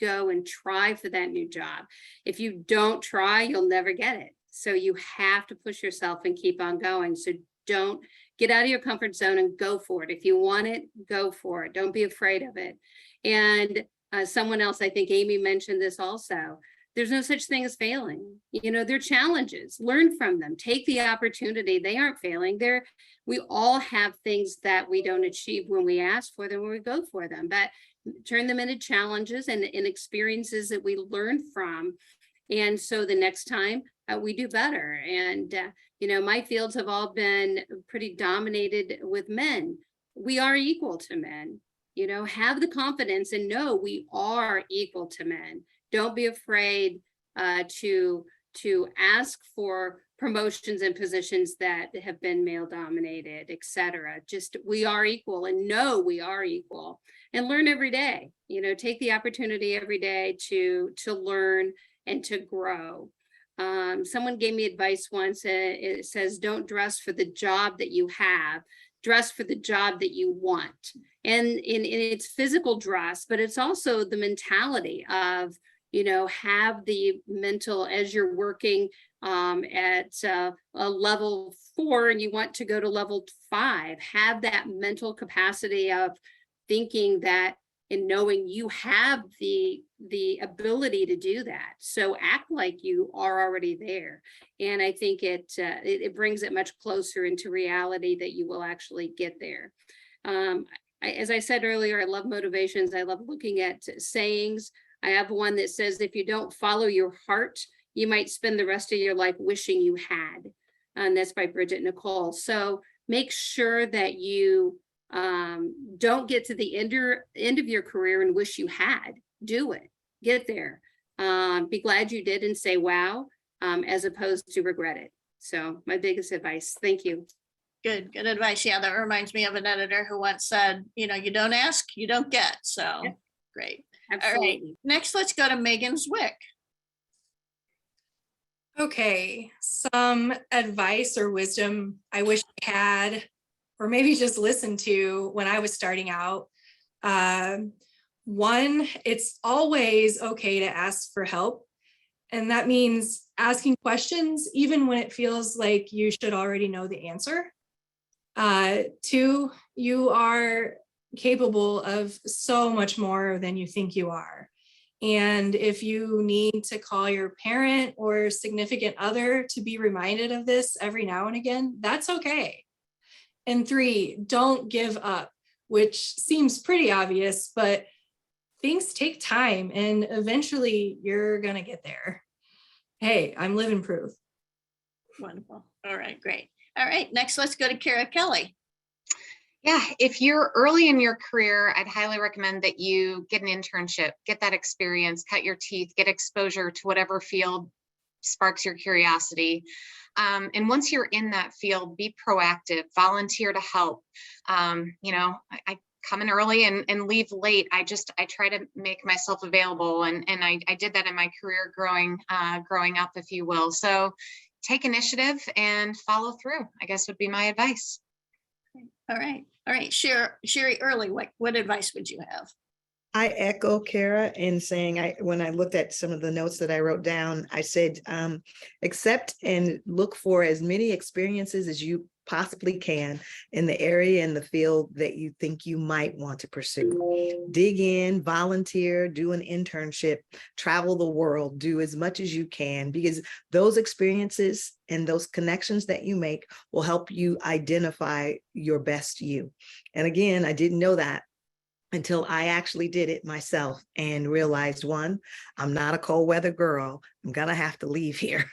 go and try for that new job. If you don't try, you'll never get it. So you have to push yourself and keep on going. So don't get out of your comfort zone and go for it. If you want it, go for it. Don't be afraid of it. And someone else, I think Amy mentioned this also, there's no such thing as failing. They're challenges. Learn from them. Take the opportunity. They aren't failing. We all have things that we don't achieve when we ask for them, when we go for them, but turn them into challenges and experiences that we learn from. And so the next time we do better. And, my fields have all been pretty dominated with men. We are equal to men. Have the confidence and know we are equal to men. Don't be afraid to ask for promotions and positions that have been male dominated, etc. Just, we are equal, and know we are equal, and learn every day. Take the opportunity every day to learn and to grow. Someone gave me advice once. It says, don't dress for the job that you have, dress for the job that you want. And in its physical dress, but it's also the mentality of, have the mental, as you're working at a level 4 and you want to go to level 5, have that mental capacity of thinking that and knowing you have the ability to do that. So act like you are already there. And I think it brings it much closer into reality that you will actually get there. As I said earlier, I love motivations. I love looking at sayings. I have one that says, if you don't follow your heart, you might spend the rest of your life wishing you had. And that's by Bridget Nicole. So make sure that you don't get to the end of your career and wish you had. Do it. Get there. Be glad you did and say, wow, as opposed to regret it. So my biggest advice. Thank you. Good advice. Yeah, that reminds me of an editor who once said, you don't ask, you don't get. So Yep. Great. Absolutely. All right. Next, let's go to Megan Zwick. Okay, some advice or wisdom I wish I had, or maybe just listened to when I was starting out. One, it's always okay to ask for help. And that means asking questions, even when it feels like you should already know the answer. 2, you are capable of so much more than you think you are. And if you need to call your parent or significant other to be reminded of this every now and again, that's okay. And 3, don't give up, which seems pretty obvious, but things take time and eventually you're going to get there. Hey, I'm living proof. Wonderful. All right, great. All right, next, let's go to Kara Kelly. Yeah, if you're early in your career, I'd highly recommend that you get an internship, get that experience, cut your teeth, get exposure to whatever field sparks your curiosity. And once you're in that field, be proactive, volunteer to help. I come in early and leave late. I try to make myself available, and I did that in my career growing up, if you will. So take initiative and follow through, I guess, would be my advice. All right. Sherry Early, what advice would you have? I echo Kara in saying, when I looked at some of the notes that I wrote down, I said, accept and look for as many experiences as you possibly can in the area and the field that you think you might want to pursue. Dig in, volunteer, do an internship, travel the world, do as much as you can, because those experiences and those connections that you make will help you identify your best you. And again, I didn't know that until I actually did it myself and realized, one, I'm not a cold weather girl. I'm going to have to leave here.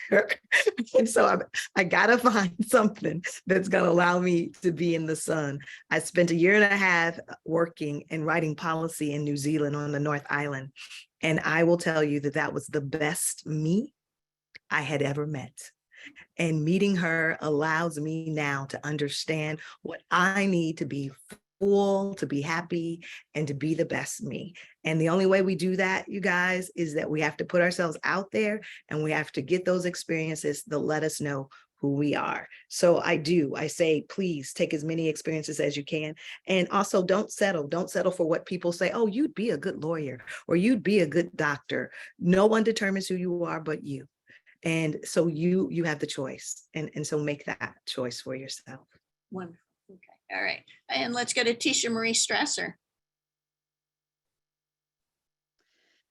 And so I got to find something that's going to allow me to be in the sun. I spent a year and a half working and writing policy in New Zealand on the North Island. And I will tell you that that was the best me I had ever met. And meeting her allows me now to understand what I need to be full, to be happy, and to be the best me. And the only way we do that, you guys, is that we have to put ourselves out there and we have to get those experiences that let us know who we are. So I say, please take as many experiences as you can. And also don't settle for what people say. Oh, you'd be a good lawyer or you'd be a good doctor. No one determines who you are but you. And so you have the choice. And so make that choice for yourself. Wonderful. Okay. All right. And let's go to Tisha Marie Strasser.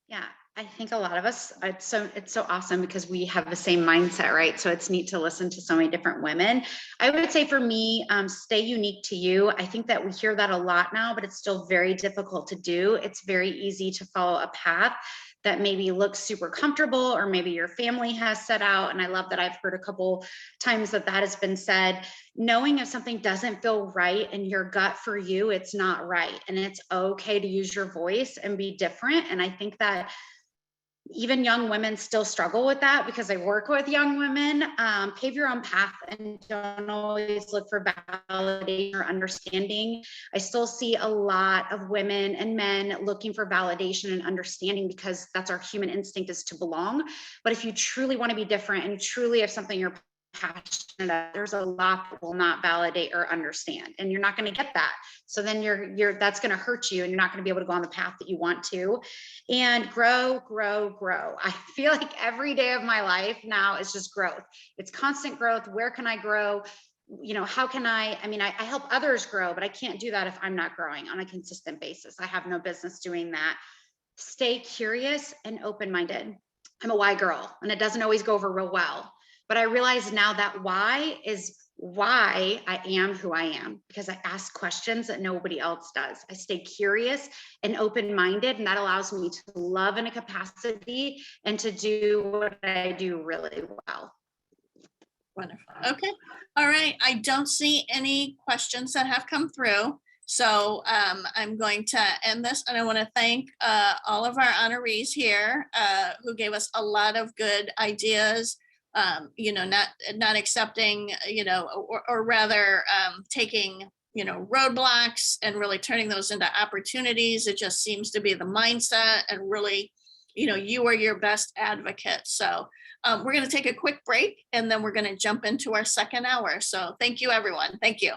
Yeah, I think a lot of us, it's so awesome because we have the same mindset, right? So it's neat to listen to so many different women. I would say for me, stay unique to you. I think that we hear that a lot now, but it's still very difficult to do. It's very easy to follow a path that maybe looks super comfortable, or maybe your family has set out. And I love that I've heard a couple times that has been said. Knowing if something doesn't feel right in your gut for you, it's not right. And it's okay to use your voice and be different. And I think that even young women still struggle with that, because I work with young women. Pave your own path and don't always look for validation or understanding. I still see a lot of women and men looking for validation and understanding because that's our human instinct, is to belong. But if you truly want to be different and truly have something you're passionate about, there's a lot that will not validate or understand, and you're not going to get that. So then that's going to hurt you, and you're not going to be able to go on the path that you want to. And grow. I feel like every day of my life now is just growth. It's constant growth. Where can I grow? How can I help others grow, but I can't do that if I'm not growing on a consistent basis. I have no business doing that. Stay curious and open-minded. I'm a why girl, and it doesn't always go over real well. But I realize now that why is why I am who I am, because I ask questions that nobody else does. I stay curious and open-minded, and that allows me to love in a capacity and to do what I do really well. Wonderful. Okay. All right. I don't see any questions that have come through. So I'm going to end this, and I want to thank all of our honorees here who gave us a lot of good ideas. Not accepting, or rather taking, roadblocks and really turning those into opportunities. It just seems to be the mindset, and really, you are your best advocate. So we're going to take a quick break, and then we're going to jump into our second hour. So thank you, everyone. Thank you.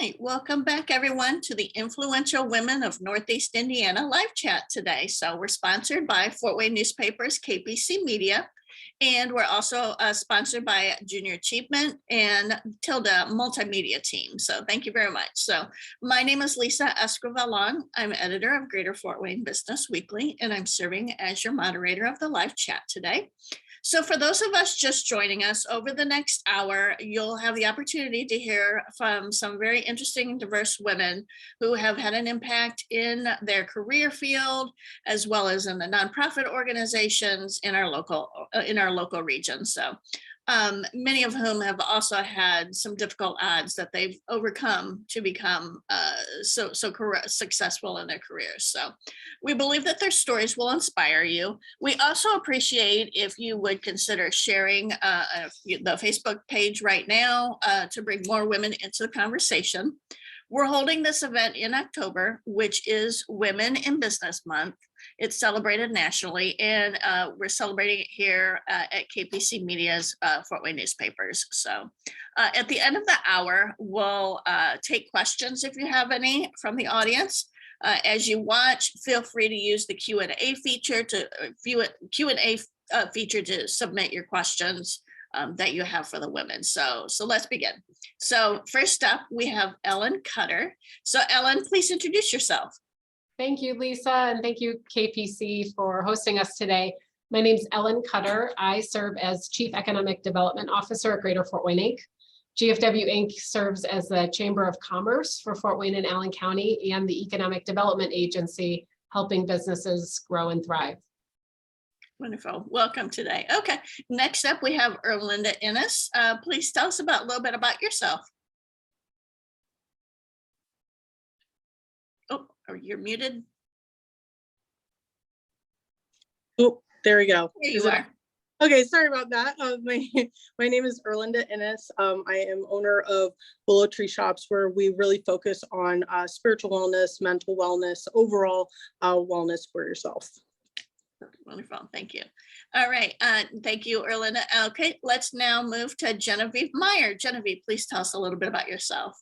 Right, welcome back everyone to the Influential Women of Northeast Indiana live chat today. So we're sponsored by Fort Wayne Newspapers, KPC Media, and we're also sponsored by Junior Achievement and Tilda Multimedia Team. So thank you very much. So my name is Lisa Escrivalon. I'm editor of Greater Fort Wayne Business Weekly, and I'm serving as your moderator of the live chat today. So for those of us just joining us, over the next hour, you'll have the opportunity to hear from some very interesting and diverse women who have had an impact in their career field, as well as in the nonprofit organizations in our local region. So many of whom have also had some difficult odds that they've overcome to become so successful in their careers. So we believe that their stories will inspire you. We also appreciate if you would consider sharing the Facebook page right now to bring more women into the conversation. We're holding this event in October, which is Women in Business Month. It's celebrated nationally, and we're celebrating it here at KPC Media's Fort Wayne Newspapers. So at the end of the hour, we'll take questions if you have any from the audience. As you watch, feel free to use the Q&A feature feature to submit your questions that you have for the women. So let's begin. So first up, we have Ellen Cutter. So Ellen, please introduce yourself. Thank you, Lisa, and thank you, KPC, for hosting us today. My name is Ellen Cutter. I serve as Chief Economic Development Officer at Greater Fort Wayne, Inc. GFW Inc. serves as the Chamber of Commerce for Fort Wayne and Allen County and the Economic Development Agency, helping businesses grow and thrive. Wonderful. Welcome today. Okay, next up we have Erlinda Innes. Please tell us a little bit about yourself. Oh, you're muted. Oh, there we go. There you are. Okay, sorry about that. My name is Erlinda Innes. I am owner of Willow Tree Shops, where we really focus on spiritual wellness, mental wellness, overall wellness for yourself. Wonderful. Thank you. All right. Thank you, Erlinda. Okay, let's now move to Genevieve Meyer. Genevieve, please tell us a little bit about yourself.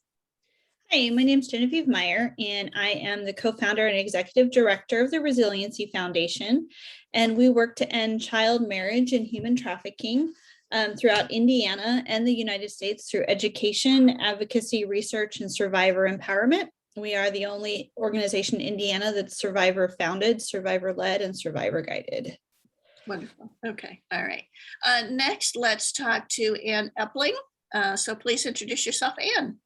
Hi, my name is Genevieve Meyer, and I am the co-founder and executive director of the Resiliency Foundation. And we work to end child marriage and human trafficking throughout Indiana and the United States through education, advocacy, research, and survivor empowerment. We are the only organization in Indiana that's survivor founded, survivor led, and survivor guided. Wonderful. Okay. All right. Next, let's talk to Ann Epling. So please introduce yourself, Ann.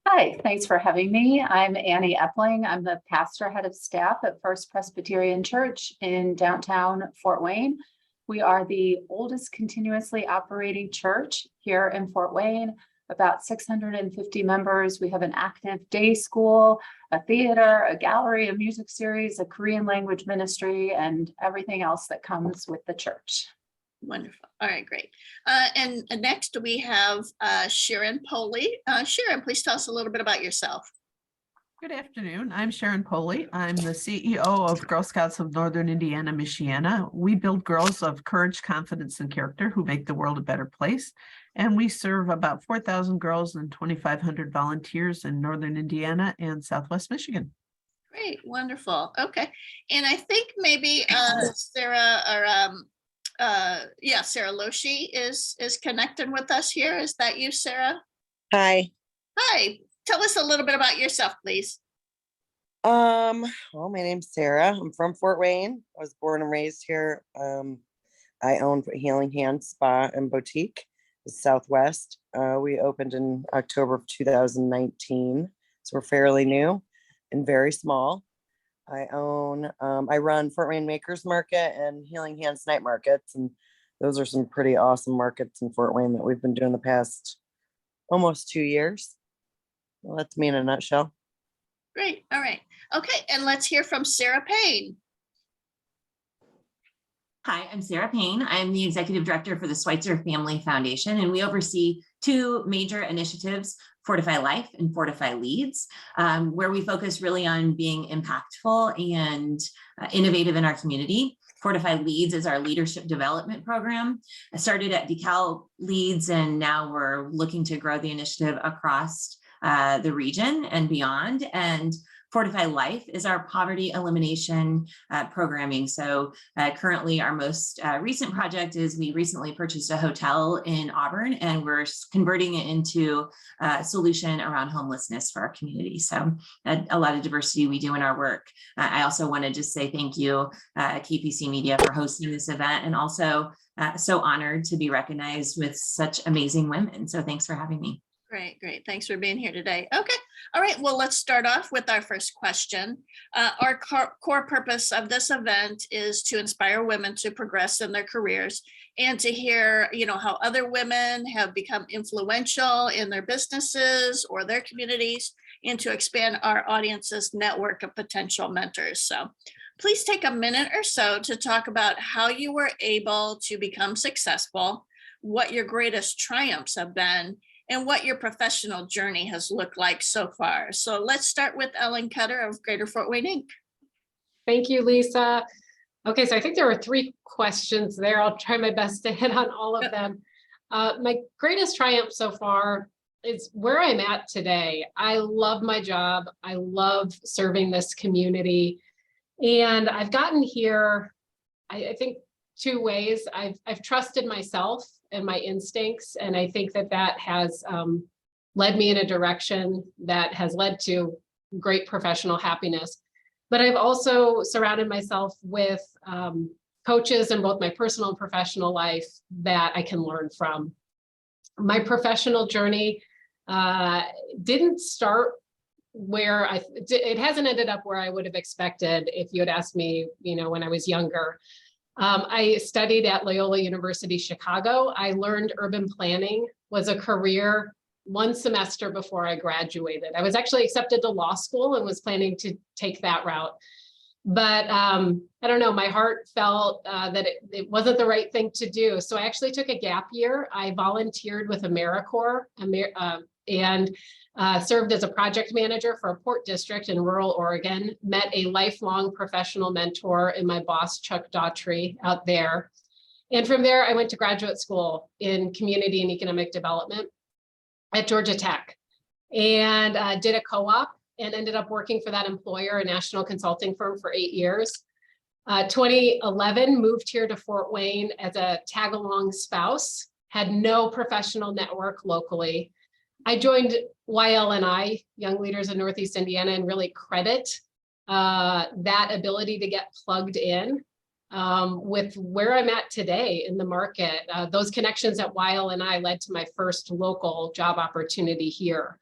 Hi, thanks for having me. I'm Annie Epling. I'm the pastor head of staff at First Presbyterian Church in downtown Fort Wayne. We are the oldest continuously operating church here in Fort Wayne, about 650 members. We have an active day school, a theater, a gallery, a music series, a Korean language ministry, and everything else that comes with the church. Wonderful. All right, great. And next we have Sharon Poley. Sharon, please tell us a little bit about yourself. Good afternoon. I'm Sharon Poley. I'm the CEO of Girl Scouts of Northern Indiana, Michiana. We build girls of courage, confidence, and character who make the world a better place. And we serve about 4,000 girls and 2,500 volunteers in Northern Indiana and Southwest Michigan. Great, wonderful. Okay. And I think maybe Sarah or Sarah Loshi is connected with us here. Is that you, Sarah? Hi. Hi. Tell us a little bit about yourself, please. Well, my name's Sarah. I'm from Fort Wayne. I was born and raised here. I own Healing Hands Spa and Boutique, Southwest. We opened in October of 2019, so we're fairly new and very small. I run Fort Wayne Makers Market and Healing Hands Night Markets, and those are some pretty awesome markets in Fort Wayne that we've been doing the past almost 2 years. Well, that's me in a nutshell. Great. All right. Okay. And let's hear from Sarah Payne. Hi, I'm Sarah Payne. I'm the executive director for the Schweitzer Family Foundation, and we oversee two major initiatives, Fortify Life and Fortify Leads, where we focus really on being impactful and innovative in our community. Fortify Leads is our leadership development program. I started at DeKalb Leads, and now we're looking to grow the initiative across the region and beyond. And Fortify Life is our poverty elimination programming. So currently our most recent project is we recently purchased a hotel in Auburn, and we're converting it into a solution around homelessness for our community. So a lot of diversity we do in our work. I also want to just say thank you, KPC Media, for hosting this event, and also so honored to be recognized with such amazing women. So thanks for having me. Great, great. Thanks for being here today. Okay. All right. Well, let's start off with our first question. Our core purpose of this event is to inspire women to progress in their careers and to hear, how other women have become influential in their businesses or their communities, and to expand our audience's network of potential mentors. So please take a minute or so to talk about how you were able to become successful, what your greatest triumphs have been, and what your professional journey has looked like so far. So let's start with Ellen Cutter of Greater Fort Wayne, Inc. Thank you, Lisa. Okay, so I think there were 3 questions there. I'll try my best to hit on all of them. My greatest triumph so far is where I'm at today. I love my job. I love serving this community. And I've gotten here, I think, 2 ways. I've trusted myself and my instincts, and I think that has led me in a direction that has led to great professional happiness. But I've also surrounded myself with coaches in both my personal and professional life that I can learn from. My professional journey didn't start where it hasn't ended up where I would have expected if you had asked me, when I was younger. I studied at Loyola University, Chicago. I learned urban planning was a career 1 semester before I graduated. I was actually accepted to law school and was planning to take that route. But I don't know, my heart felt that it wasn't the right thing to do. So I actually took a gap year. I volunteered with AmeriCorps and served as a project manager for a port district in rural Oregon, met a lifelong professional mentor in my boss, Chuck Daughtry, out there. And from there, I went to graduate school in community and economic development at Georgia Tech, and did a co-op and ended up working for that employer, a national consulting firm, for 8 years. 2011, moved here to Fort Wayne as a tag-along spouse, had no professional network locally. I joined YLNI, Young Leaders in Northeast Indiana, and really credit that ability to get plugged in with where I'm at today in the market. Those connections at YLNI led to my first local job opportunity here.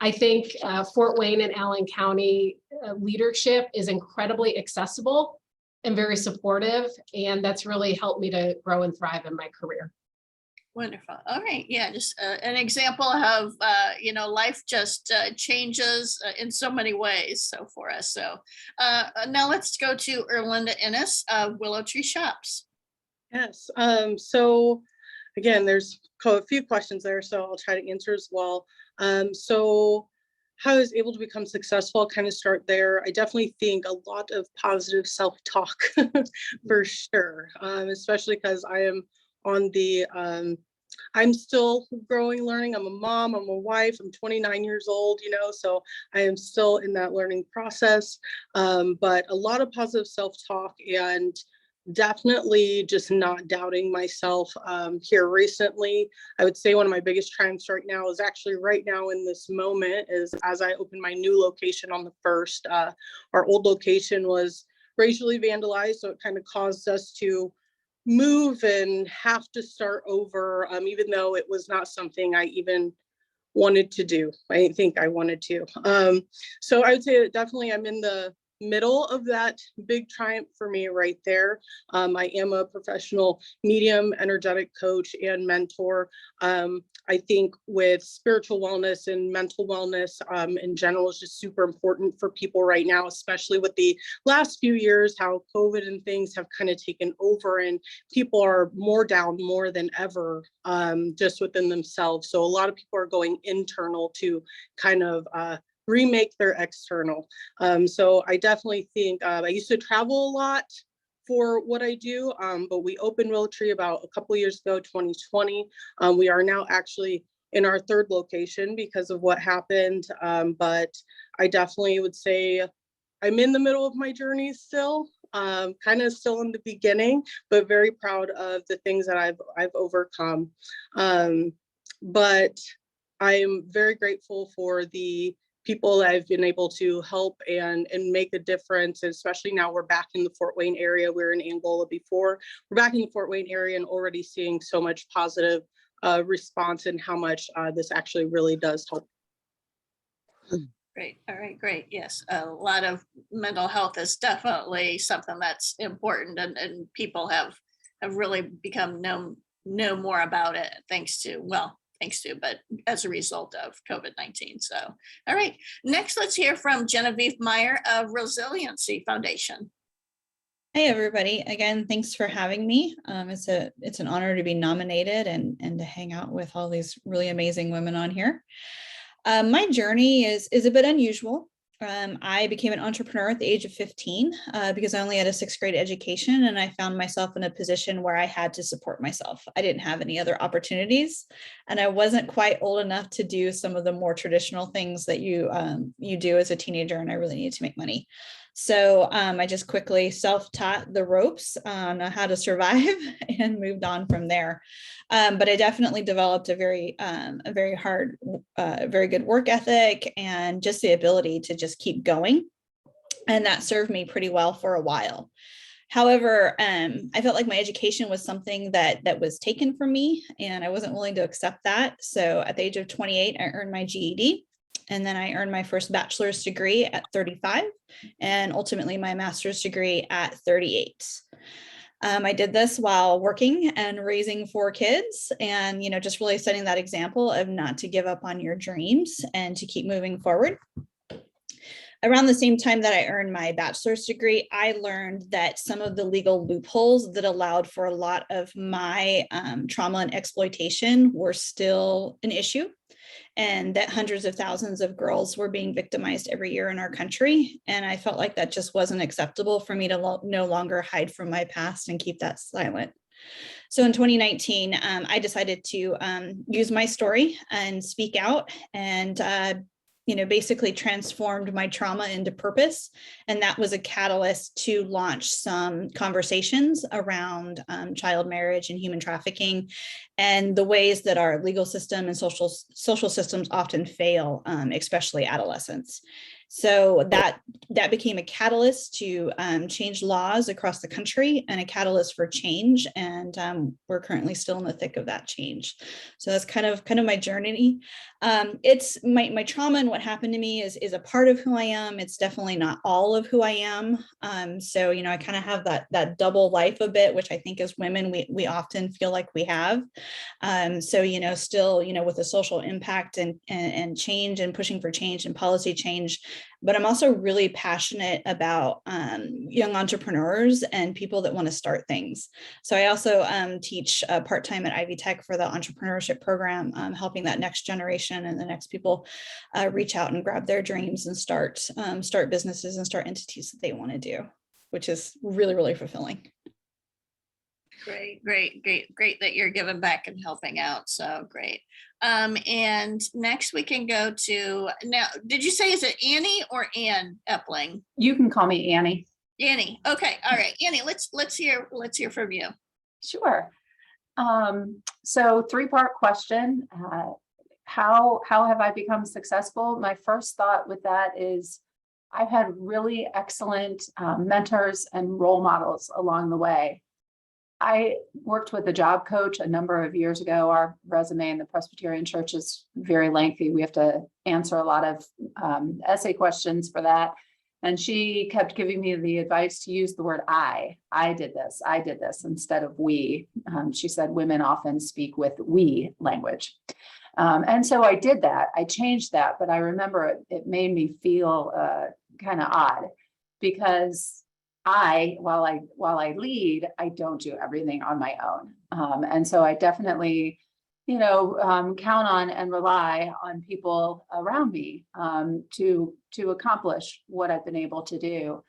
I think Fort Wayne and Allen County leadership is incredibly accessible and very supportive, and that's really helped me to grow and thrive in my career. Wonderful. All right. Yeah, just an example of, life just changes in so many ways. So for us. So now let's go to Erlinda Innes of Willow Tree Shops. Yes. So again, there's a few questions there, so I'll try to answer as well. So how I was able to become successful, I'll kind of start there. I definitely think a lot of positive self-talk for sure, especially because I am on the, I'm still growing, learning. I'm a mom, I'm a wife, I'm 29 years old, so I am still in that learning process. But a lot of positive self-talk and definitely just not doubting myself here recently. I would say one of my biggest triumphs right now is actually right now in this moment is as I open my new location on the 1st. Our old location was racially vandalized, so it kind of caused us to move and have to start over, even though it was not something I even wanted to do. I didn't think I wanted to. So I would say that definitely I'm in the middle of that big triumph for me right there. I am a professional medium, energetic coach and mentor. I think with spiritual wellness and mental wellness in general is just super important for people right now, especially with the last few years, how COVID and things have kind of taken over and people are more down more than ever just within themselves. So a lot of people are going internal to kind of remake their external. So I definitely think I used to travel a lot for what I do, but we opened Willow Tree about a couple years ago, 2020. We are now actually in our third location because of what happened. But I definitely would say I'm in the middle of my journey still, kind of still in the beginning, but very proud of the things that I've overcome. But I'm very grateful for the people that I've been able to help and make a difference, especially now we're back in the Fort Wayne area. We were in Angola before. We're back in the Fort Wayne area and already seeing so much positive response and how much this actually really does help. Great. All right, great. Yes, a lot of mental health is definitely something that's important, and people have really become know more about it thanks to, but as a result of COVID-19. So, all right, next let's hear from Genevieve Meyer of Resiliency Foundation. Hey everybody, again, thanks for having me. It's an honor to be nominated and to hang out with all these really amazing women on here. My journey is a bit unusual. I became an entrepreneur at the age of 15 because I only had a 6th grade education, and I found myself in a position where I had to support myself. I didn't have any other opportunities, and I wasn't quite old enough to do some of the more traditional things that you do as a teenager, and I really needed to make money. So I just quickly self-taught the ropes on how to survive and moved on from there. But I definitely developed a very hard, very good work ethic and just the ability to just keep going. And that served me pretty well for a while. However, I felt like my education was something that was taken from me, and I wasn't willing to accept that. So at the age of 28, I earned my GED. And then I earned my first bachelor's degree at 35 and ultimately my master's degree at 38. I did this while working and raising 4 kids and, just really setting that example of not to give up on your dreams and to keep moving forward. Around the same time that I earned my bachelor's degree, I learned that some of the legal loopholes that allowed for a lot of my trauma and exploitation were still an issue, and that hundreds of thousands of girls were being victimized every year in our country. And I felt like that just wasn't acceptable for me to no longer hide from my past and keep that silent. So in 2019, I decided to use my story and speak out and basically transformed my trauma into purpose. And that was a catalyst to launch some conversations around child marriage and human trafficking and the ways that our legal system and social systems often fail, especially adolescents. So that became a catalyst to change laws across the country and a catalyst for change. And we're currently still in the thick of that change. So that's kind of my journey. It's my trauma and what happened to me is a part of who I am. It's definitely not all of who I am. So, I kind of have that double life a bit, which I think as women, we often feel like we have. So, still, with the social impact and change and pushing for change and policy change. But I'm also really passionate about young entrepreneurs and people that want to start things. So I also teach part-time at Ivy Tech for the entrepreneurship program, helping that next generation and the next people reach out and grab their dreams and start businesses and start entities that they want to do, which is really, really fulfilling. Great that you're giving back and helping out. So great. And next we can go to, now, did you say, is it Annie or Ann Epling? You can call me Annie. Annie. Okay. All right. Annie, let's hear from you. Sure. So 3-part question. How have I become successful? My first thought with that is I've had really excellent mentors and role models along the way. I worked with a job coach a number of years ago. Our resume in the Presbyterian Church is very lengthy. We have to answer a lot of essay questions for that. And she kept giving me the advice to use the word I did this instead of we. She said women often speak with we language. And so I did that. I changed that, but I remember it made me feel kind of odd because while I lead, I don't do everything on my own. And so I definitely, count on and rely on people around me to accomplish what I've been able to do.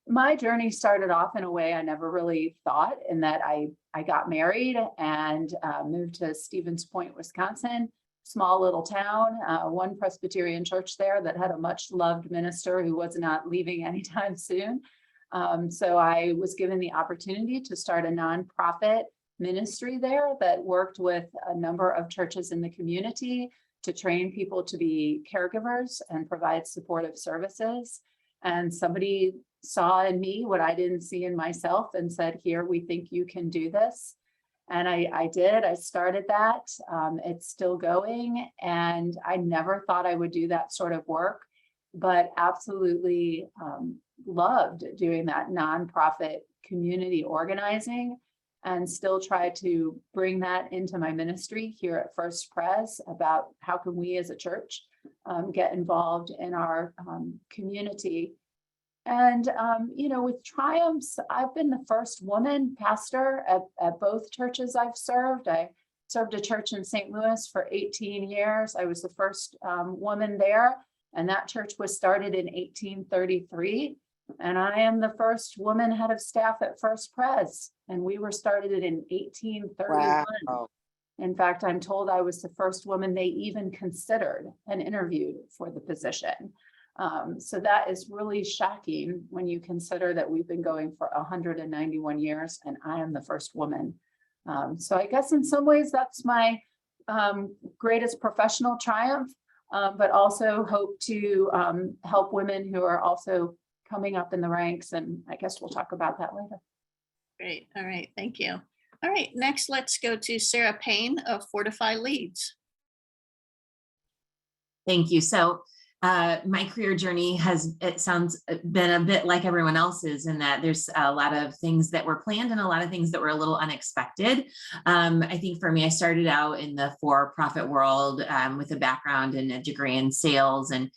my journey started off in a way I never really thought, in that I got married and moved to Stevens Point, Wisconsin, small little town, one Presbyterian church there that had a much loved minister who was not leaving anytime soon. So I was given the opportunity to start a nonprofit ministry there that worked with a number of churches in the community to train people to be caregivers and provide supportive services. And somebody saw in me what I didn't see in myself and said, here, we think you can do this. And I did. I started that. It's still going. And I never thought I would do that sort of work, but absolutely loved doing that nonprofit community organizing, and still try to bring that into my ministry here at First Pres about how can we as a church get involved in our community. And, you know, with triumphs, I've been the first woman pastor at both churches I've served. I served a church in St. Louis for 18 years. I was the first woman there, and that church was started in 1833. And I am the first woman head of staff at First Pres, and we were started in 1831. Wow. In fact, I'm told I was the first woman they even considered and interviewed for the position. So that is really shocking when you consider that we've been going for 191 years and I am the first woman. So I guess in some ways that's my greatest professional triumph, but also hope to help women who are also coming up in the ranks. And I guess we'll talk about that later. Great. All right. Thank you. All right. Next, let's go to Sarah Payne of Fortify Leads. Thank you. So my career journey has, it sounds, been a bit like everyone else's, in that there's a lot of things that were planned and a lot of things that were a little unexpected. I think for me, I started out in the for-profit world with a background and a degree in sales, and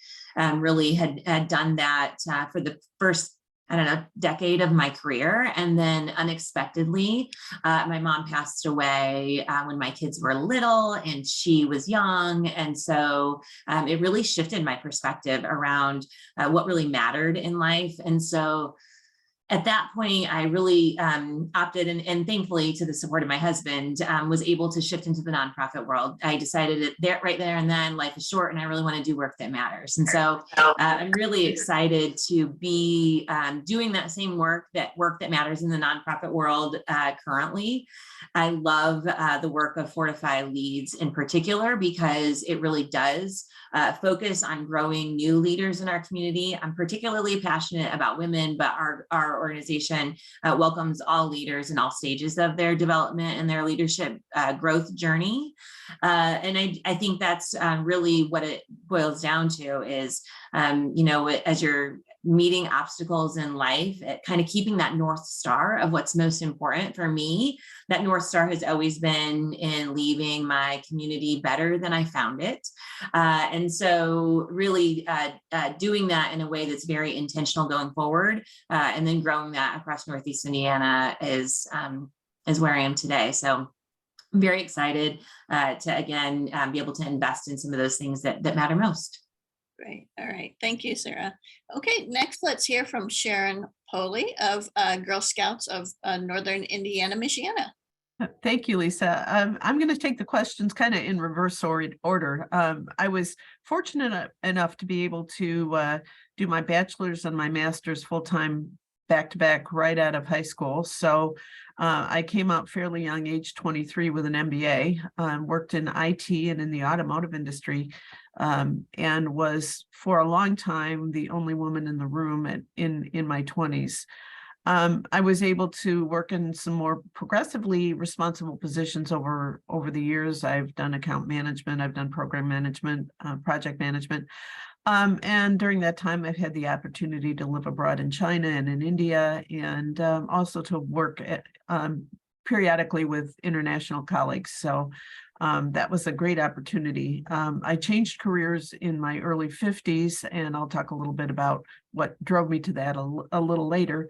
really had done that for the first, I don't know, decade of my career. And then unexpectedly, my mom passed away when my kids were little and she was young. And so it really shifted my perspective around what really mattered in life. And so at that point, I really opted, and thankfully to the support of my husband, was able to shift into the nonprofit world. I decided that right there and then, life is short and I really want to do work that matters. And so I'm really excited to be doing that same work that matters in the nonprofit world currently. I love the work of Fortify Leads in particular, because it really does focus on growing new leaders in our community. I'm particularly passionate about women, but our organization welcomes all leaders in all stages of their development and their leadership growth journey. And I think that's really what it boils down to is, you know, as you're meeting obstacles in life, kind of keeping that North Star of what's most important. For me, that North Star has always been in leaving my community better than I found it. And so really doing that in a way that's very intentional going forward, and then growing that across Northeast Indiana is where I am today. So I'm very excited to, again, be able to invest in some of those things that matter most. Great. All right. Thank you, Sarah. Okay, next let's hear from Sharon Poley of Girl Scouts of Northern Indiana, Michiana. Thank you, Lisa. I'm going to take the questions kind of in reverse order. I was fortunate enough to be able to do my bachelor's and my master's full-time back-to-back right out of high school. So I came out fairly young, age 23, with an MBA, worked in IT and in the automotive industry, and was for a long time the only woman in the room in my 20s. I was able to work in some more progressively responsible positions over the years. I've done account management, I've done program management, project management. And during that time, I've had the opportunity to live abroad in China and in India, and also to work periodically with international colleagues. So that was a great opportunity. I changed careers in my early 50s, and I'll talk a little bit about what drove me to that a little later.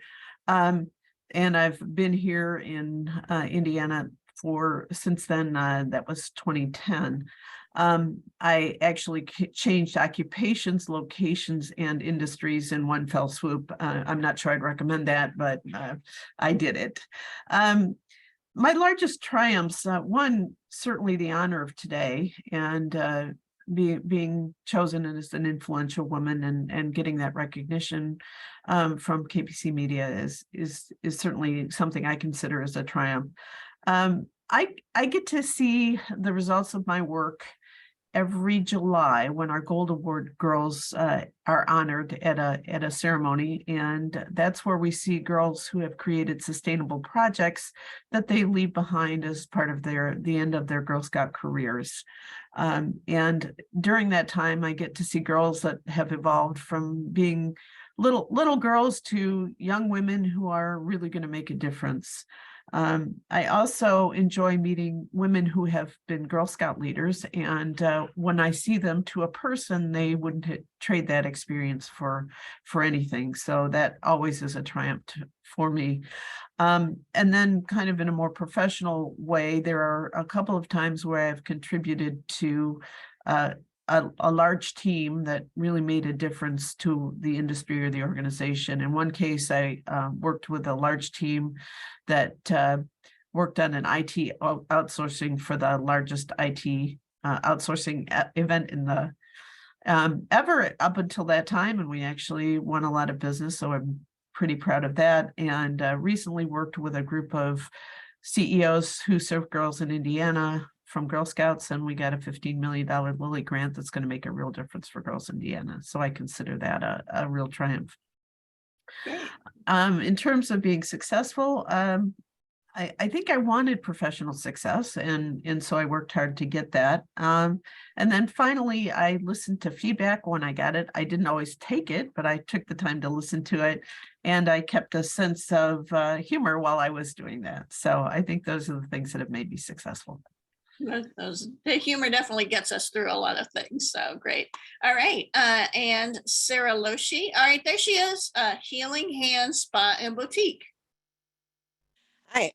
And I've been here in Indiana since then. That was 2010. I actually changed occupations, locations, and industries in one fell swoop. I'm not sure I'd recommend that, but I did it. My largest triumphs, one, certainly the honor of today, and being chosen as an influential woman and getting that recognition from KPC Media is certainly something I consider as a triumph. I get to see the results of my work every July when our Gold Award girls are honored at a ceremony, and that's where we see girls who have created sustainable projects that they leave behind as part of the end of their Girl Scout careers. And during that time, I get to see girls that have evolved from being little girls to young women who are really going to make a difference. I also enjoy meeting women who have been Girl Scout leaders, and when I see them to a person, they wouldn't trade that experience for anything. So that always is a triumph for me. And then kind of in a more professional way, there are a couple of times where I've contributed to a large team that really made a difference to the industry or the organization. In one case, I worked with a large team that worked on an IT outsourcing for the largest IT outsourcing event in the ever up until that time, and we actually won a lot of business, so I'm pretty proud of that. And recently worked with a group of CEOs who serve girls in Indiana from Girl Scouts, and we got a $15 million Lilly grant that's going to make a real difference for girls in Indiana. So I consider that a real triumph. In terms of being successful, I think I wanted professional success, and so I worked hard to get that. And then finally, I listened to feedback when I got it. I didn't always take it, but I took the time to listen to it, and I kept a sense of humor while I was doing that. So I think those are the things that have made me successful. The humor definitely gets us through a lot of things. So great. All right. And Sarah Loshi. All right, there she is. Healing Hands Spa and Boutique. Hi.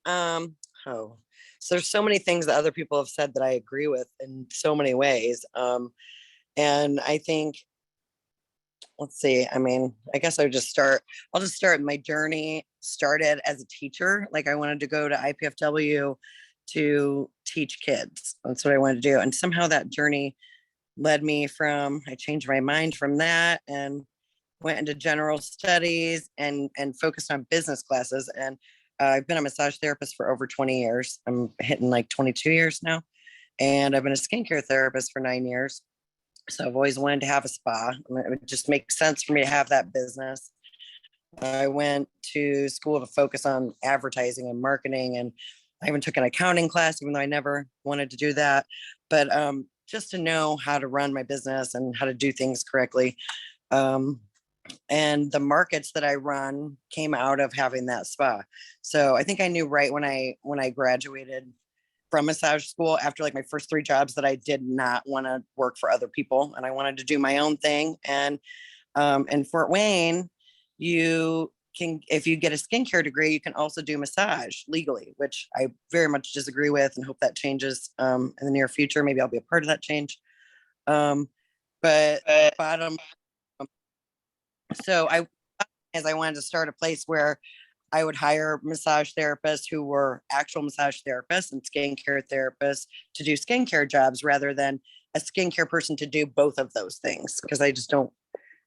So there's so many things that other people have said that I agree with in so many ways. And I think, let's see, I mean, I guess I'll just start. My journey started as a teacher. Like I wanted to go to IPFW to teach kids. That's what I wanted to do. And somehow that journey led me I changed my mind from that and went into general studies and focused on business classes. And I've been a massage therapist for over 20 years. I'm hitting like 22 years now. And I've been a skincare therapist for 9 years. So I've always wanted to have a spa. It would just make sense for me to have that business. I went to school to focus on advertising and marketing, and I even took an accounting class, even though I never wanted to do that. But just to know how to run my business and how to do things correctly. And the markets that I run came out of having that spa. So I think I knew right when I graduated from massage school after like my first 3 jobs that I did not want to work for other people, and I wanted to do my own thing. And in Fort Wayne, if you get a skincare degree, you can also do massage legally, which I very much disagree with and hope that changes in the near future. Maybe I'll be a part of that change. But bottom, so I wanted to start a place where I would hire massage therapists who were actual massage therapists and skincare therapists to do skincare jobs rather than a skincare person to do both of those things, because I just don't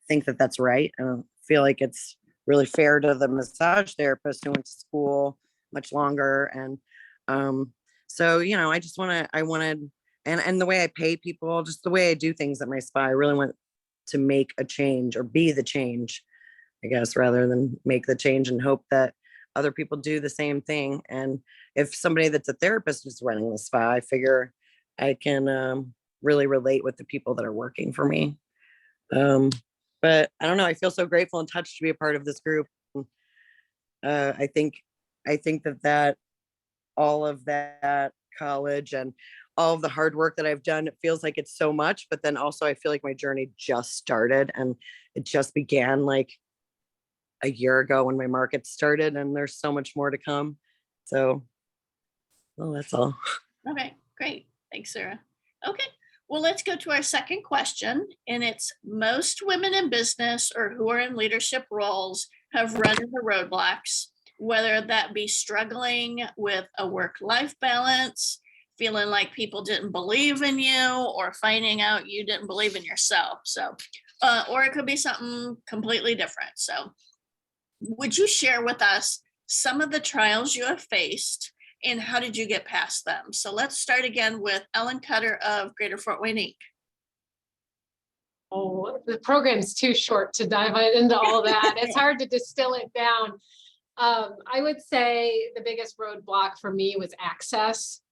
think that that's right. I don't feel like it's really fair to the massage therapist who went to school much longer. And so, I wanted, and the way I pay people, just the way I do things at my spa, I really want to make a change or be the change, I guess, rather than make the change and hope that other people do the same thing. And if somebody that's a therapist is running the spa, I figure I can really relate with the people that are working for me. But I don't know, I feel so grateful and touched to be a part of this group. I think that all of that college and all of the hard work that I've done, it feels like it's so much, but then also I feel like my journey just started and it just began like a year ago when my market started, and there's so much more to come. So, well, that's all. Okay, great. Thanks, Sarah. Okay. Well, let's go to our second question, and it's most women in business or who are in leadership roles have run into roadblocks, whether that be struggling with a work-life balance, feeling like people didn't believe in you, or finding out you didn't believe in yourself. So, or it could be something completely different. So would you share with us some of the trials you have faced and how did you get past them? So let's start again with Ellen Cutter of Greater Fort Wayne, Inc. Oh, the program's too short to dive into all that. It's hard to distill it down. I would say the biggest roadblock for me was access.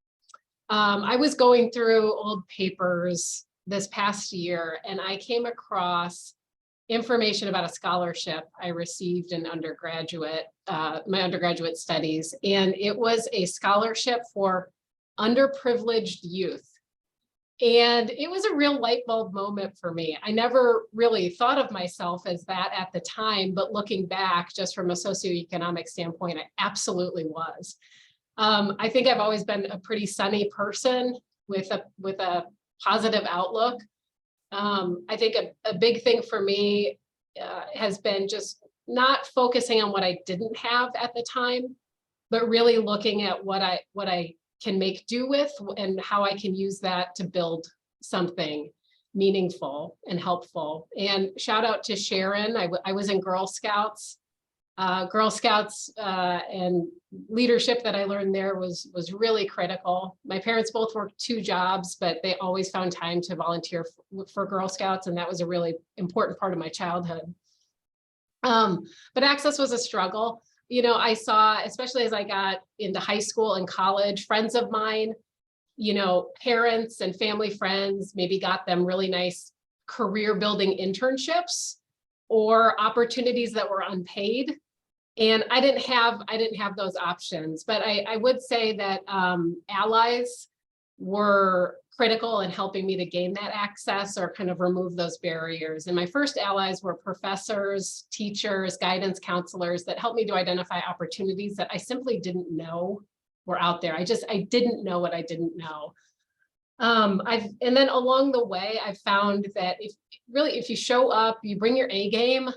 I was going through old papers this past year and I came across information about a scholarship I received in undergraduate, my undergraduate studies. And it was a scholarship for underprivileged youth. And it was a real light bulb moment for me. I never really thought of myself as that at the time, but looking back just from a socioeconomic standpoint, I absolutely was. I think I've always been a pretty sunny person with a positive outlook. I think a big thing for me has been just not focusing on what I didn't have at the time, but really looking at what I can make do with and how I can use that to build something meaningful and helpful. And shout out to Sharon. I was in Girl Scouts. Girl Scouts and leadership that I learned there was really critical. My parents both worked 2 jobs, but they always found time to volunteer for Girl Scouts, and that was a really important part of my childhood. But access was a struggle. You know, I saw, especially as I got into high school and college, friends of mine, you know, parents and family friends maybe got them really nice career building internships or opportunities that were unpaid. And I didn't have those options, but I would say that allies were critical in helping me to gain that access or kind of remove those barriers. And my first allies were professors, teachers, guidance counselors that helped me to identify opportunities that I simply didn't know were out there. I didn't know what I didn't know. And then along the way, I found that if you show up, you bring your A game,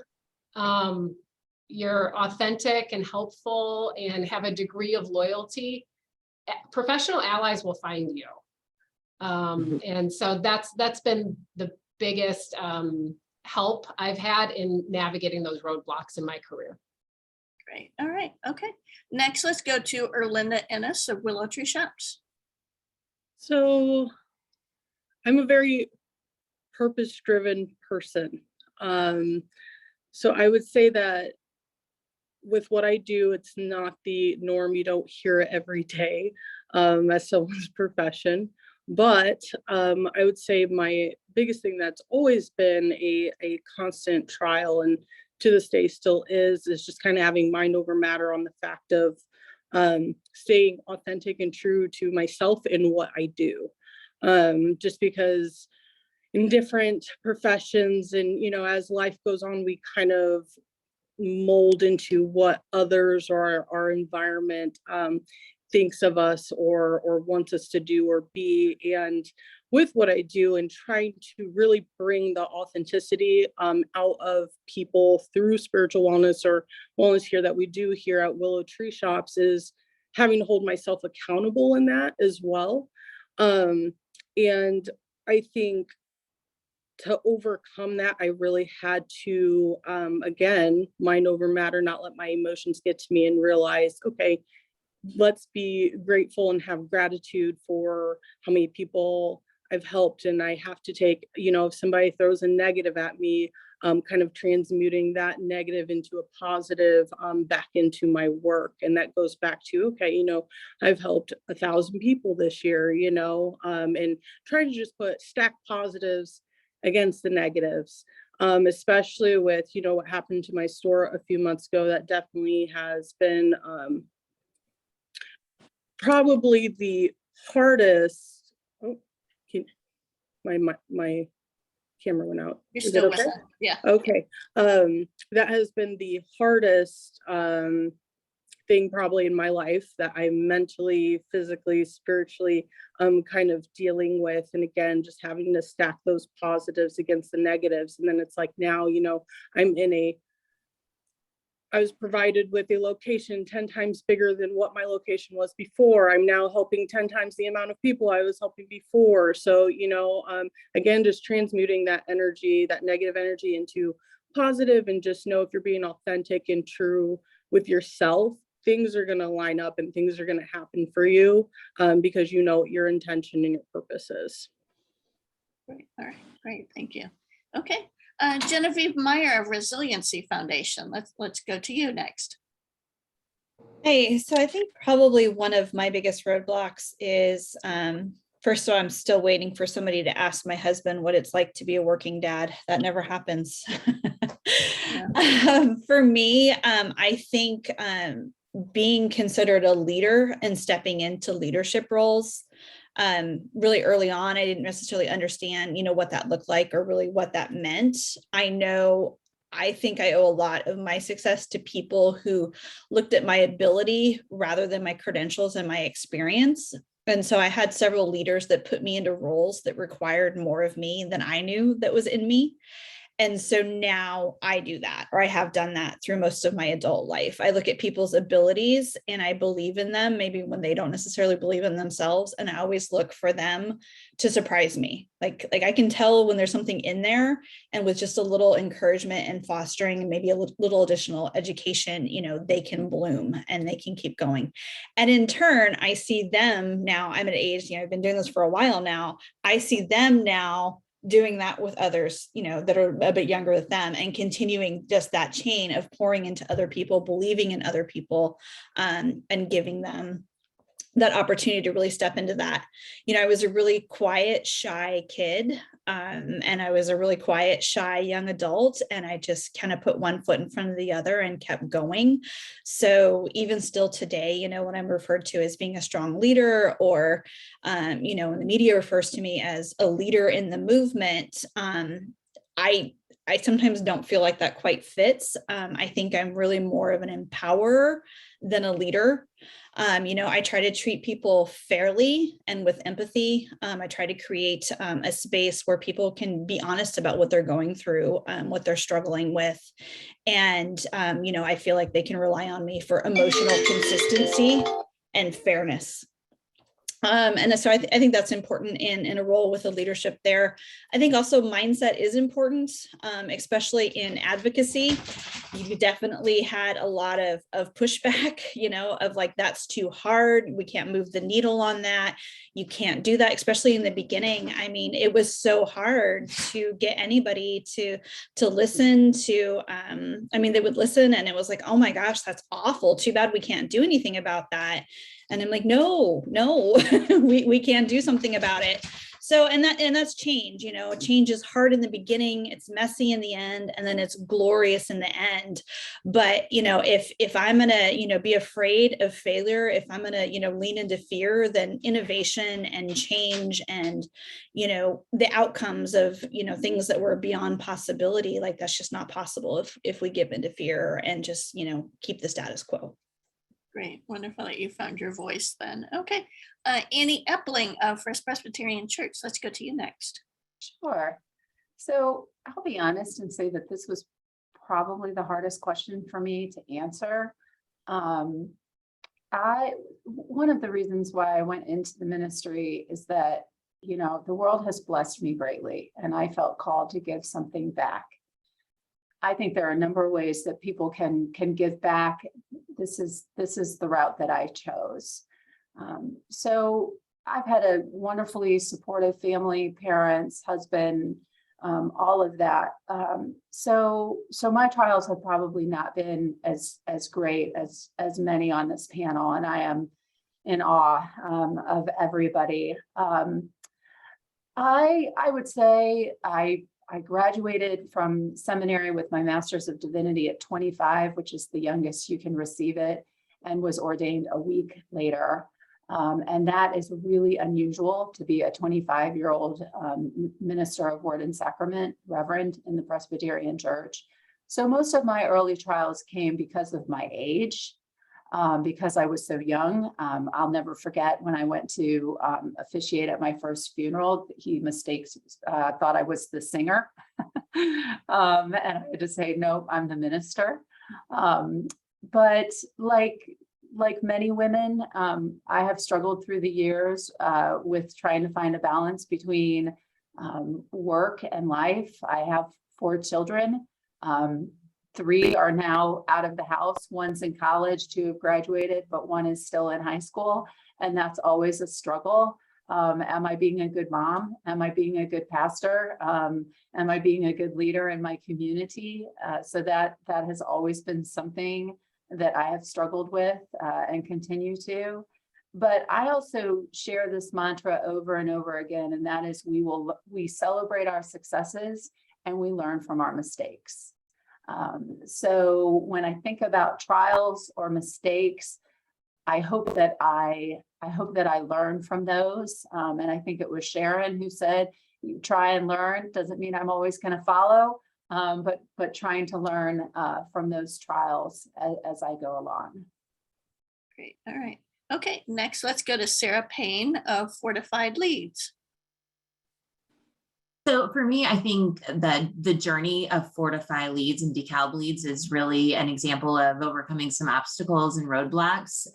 you're authentic and helpful and have a degree of loyalty, professional allies will find you. And so that's been the biggest help I've had in navigating those roadblocks in my career. Great. All right. Okay. Next, let's go to Erlinda Ennis of Willow Tree Shops. So I'm a very purpose-driven person. So I would say that with what I do, it's not the norm. You don't hear it every day as someone's profession. But I would say my biggest thing that's always been a constant trial and to this day still is just kind of having mind over matter on the fact of staying authentic and true to myself in what I do. Just because in different professions and, you know, as life goes on, we kind of mold into what others or our environment thinks of us or wants us to do or be. And with what I do and trying to really bring the authenticity out of people through spiritual wellness or wellness here that we do here at Willow Tree Shops is having to hold myself accountable in that as well. And I think to overcome that, I really had to, again, mind over matter, not let my emotions get to me and realize, okay, let's be grateful and have gratitude for how many people I've helped. And I have to take, you know, if somebody throws a negative at me, kind of transmuting that negative into a positive back into my work. And that goes back to, okay, you know, I've helped 1,000 people this year, you know, and try to just stack positives against the negatives, especially with, you know, what happened to my store a few months ago. That definitely has been probably the hardest. Oh, my camera went out. You're still with us. Yeah. Okay. That has been the hardest thing thing probably in my life that I'm mentally, physically, spiritually kind of dealing with. And again, just having to stack those positives against the negatives. And then it's like now, you know, I was provided with a location 10 times bigger than what my location was before. I'm now helping 10 times the amount of people I was helping before. So, you know, again, just transmuting that energy, that negative energy into positive, and just know if you're being authentic and true with yourself, things are going to line up and things are going to happen for you because you know what your intention and your purpose is. Great. All right, great, thank you. Okay. Genevieve Meyer of Resiliency Foundation. Let's go to you next. Hey, so I think probably one of my biggest roadblocks is, first of all, I'm still waiting for somebody to ask my husband what it's like to be a working dad. That never happens. For me, I think being considered a leader and stepping into leadership roles really early on, I didn't necessarily understand, you know, what that looked like or really what that meant. I think I owe a lot of my success to people who looked at my ability rather than my credentials and my experience. And so I had several leaders that put me into roles that required more of me than I knew that was in me. And so now I do that, or I have done that through most of my adult life. I look at people's abilities and I believe in them, maybe when they don't necessarily believe in themselves. And I always look for them to surprise me. Like I can tell when there's something in there, and with just a little encouragement and fostering and maybe a little additional education, you know, they can bloom and they can keep going. And in turn, I see them now, I'm at an age, you know, I've been doing this for a while now. I see them now doing that with others, you know, that are a bit younger than them, and continuing just that chain of pouring into other people, believing in other people, and giving them that opportunity to really step into that. You know, I was a really quiet, shy kid, and I was a really quiet, shy young adult, and I just kind of put one foot in front of the other and kept going. So even still today, you know, when I'm referred to as being a strong leader, or, you know, when the media refers to me as a leader in the movement, I sometimes don't feel like that quite fits. I think I'm really more of an empowerer than a leader. You know, I try to treat people fairly and with empathy. I try to create a space where people can be honest about what they're going through, what they're struggling with. And, you know, I feel like they can rely on me for emotional consistency and fairness. And so I think that's important in a role with a leadership there. I think also mindset is important, especially in advocacy. You definitely had a lot of pushback, you know, of like, that's too hard. We can't move the needle on that. You can't do that, especially in the beginning. I mean, it was so hard to get anybody to listen to, I mean, they would listen and it was like, oh my gosh, that's awful. Too bad we can't do anything about that. And I'm like, no, we can do something about it. So, and that's change, you know, change is hard in the beginning, it's messy in the end, and then it's glorious in the end. But, you know, if I'm going to, you know, be afraid of failure, if I'm going to, you know, lean into fear, then innovation and change and, you know, the outcomes of, you know, things that were beyond possibility, like that's just not possible if we give into fear and just, you know, keep the status quo. Great, wonderful that you found your voice then. Okay, Annie Epling of First Presbyterian Church. Let's go to you next. Sure. So I'll be honest and say that this was probably the hardest question for me to answer. One of the reasons why I went into the ministry is that, you know, the world has blessed me greatly, and I felt called to give something back. I think there are a number of ways that people can give back. This is the route that I chose. So I've had a wonderfully supportive family, parents, husband, all of that. So my trials have probably not been as great as many on this panel, and I am in awe of everybody. I would say I graduated from seminary with my Master's of Divinity at 25, which is the youngest you can receive it, and was ordained a week later. And that is really unusual to be a 25-year-old minister of Word and Sacrament, Reverend in the Presbyterian Church. So most of my early trials came because of my age. because I was so young. I'll never forget when I went to officiate at my first funeral, thought I was the singer. And I had to say, no, I'm the minister. But like many women, I have struggled through the years with trying to find a balance between work and life. I have 4 children. 3 are now out of the house. One's in college, 2 have graduated, but 1 is still in high school. And that's always a struggle. Am I being a good mom? Am I being a good pastor? Am I being a good leader in my community? So that has always been something that I have struggled with and continue to. But I also share this mantra over and over again, and that is we celebrate our successes and we learn from our mistakes. So when I think about trials or mistakes, I hope that I learn from those. And I think it was Sharon who said, you try and learn. Doesn't mean I'm always going to follow, but trying to learn from those trials as I go along. Great. All right. Okay. Next, let's go to Sarah Payne of Fortified Leads. So for me, I think that the journey of Fortify Leads and DeKalb Leads is really an example of overcoming some obstacles and roadblocks.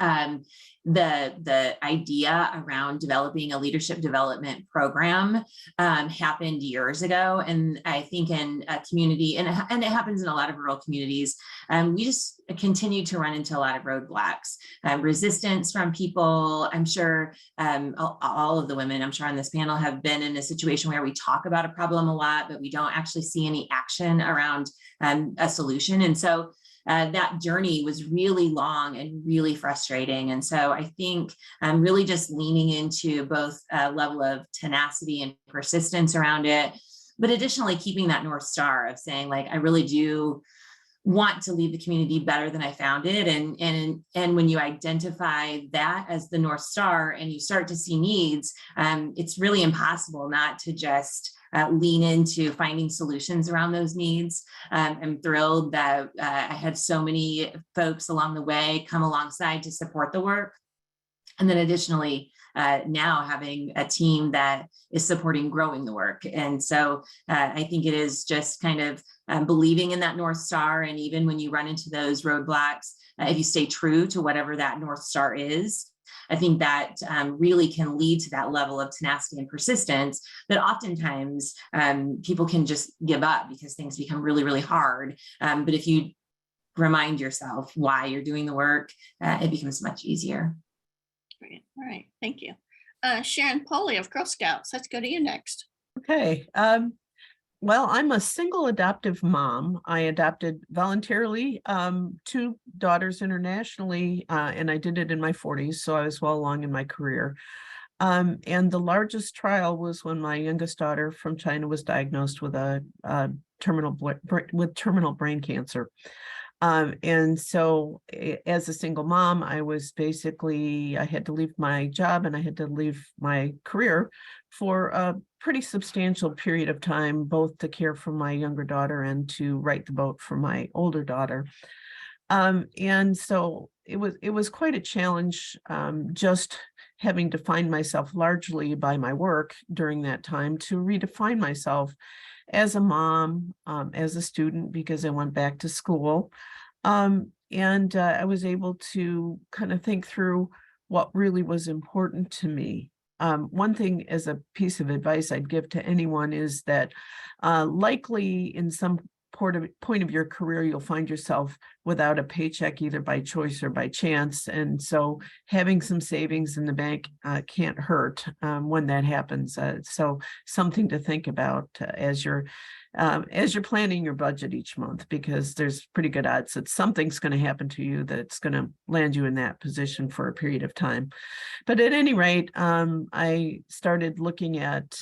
The idea around developing a leadership development program happened years ago. And I think in a community, and it happens in a lot of rural communities, we just continue to run into a lot of roadblocks, resistance from people. I'm sure all of the women I'm sure on this panel have been in a situation where we talk about a problem a lot, but we don't actually see any action around a solution. And so that journey was really long and really frustrating. And so I think really just leaning into both a level of tenacity and persistence around it, but additionally keeping that North Star of saying, like, I really do want to leave the community better than I found it. And when you identify that as the North Star and you start to see needs, it's really impossible not to just lean into finding solutions around those needs. I'm thrilled that I had so many folks along the way come alongside to support the work. And then additionally, now having a team that is supporting growing the work. And so I think it is just kind of believing in that North Star. And even when you run into those roadblocks, if you stay true to whatever that North Star is, I think that really can lead to that level of tenacity and persistence that oftentimes people can just give up because things become really, really hard. But if you remind yourself why you're doing the work, it becomes much easier. Great. All right. Thank you. Sharon Poley of Girl Scouts. Let's go to you next. Okay. Well, I'm a single adoptive mom. I adopted voluntarily 2 daughters internationally, and I did it in my 40s, so I was well along in my career. And the largest trial was when my youngest daughter from China was diagnosed with terminal brain cancer. And so as a single mom, I had to leave my job and I had to leave my career for a pretty substantial period of time, both to care for my younger daughter and to right the boat for my older daughter. And so it was quite a challenge, just having to find myself largely by my work during that time to redefine myself as a mom, as a student, because I went back to school. And I was able to kind of think through what really was important to me. One thing as a piece of advice I'd give to anyone is that likely in some point of your career, you'll find yourself without a paycheck, either by choice or by chance. And so having some savings in the bank can't hurt when that happens. So something to think about as you're planning your budget each month, because there's pretty good odds that something's going to happen to you that's going to land you in that position for a period of time. But at any rate, I started looking at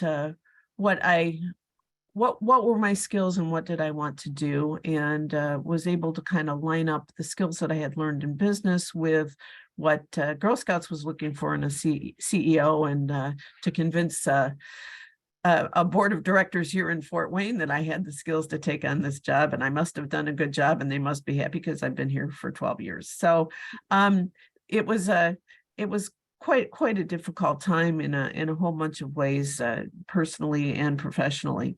what were my skills and what did I want to do, and was able to kind of line up the skills that I had learned in business with what Girl Scouts was looking for in a CEO, and to convince a board of directors here in Fort Wayne that I had the skills to take on this job, and I must have done a good job, and they must be happy because I've been here for 12 years. So it was quite a difficult time in a whole bunch of ways, personally and professionally.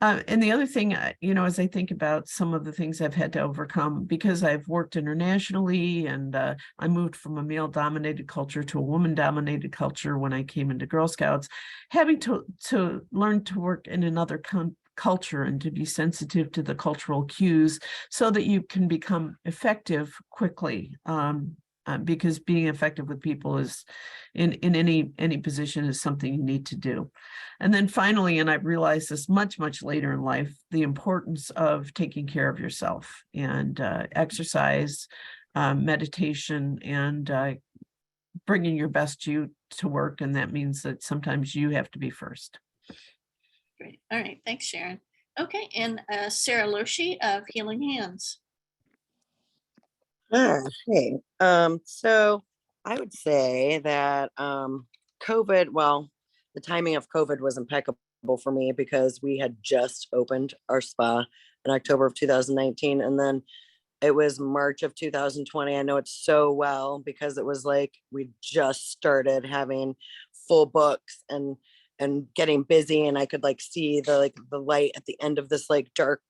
And the other thing, as I think about some of the things I've had to overcome, because I've worked internationally and I moved from a male-dominated culture to a woman-dominated culture when I came into Girl Scouts, having to learn to work in another culture and to be sensitive to the cultural cues so that you can become effective quickly. Because being effective with people is in any position is something you need to do. And then finally, and I've realized this much later in life, the importance of taking care of yourself and exercise, meditation, and bringing your best you to work. And that means that sometimes you have to be first. Great. All right. Thanks, Sharon. Okay. And Sarah Loshi of Healing Hands. Hey, so I would say that COVID, well, the timing of COVID was impeccable for me because we had just opened our spa in October of 2019, and then it was March of 2020. I know it so well because it was like we just started having full books and getting busy, and I could like see the light at the end of this like dark,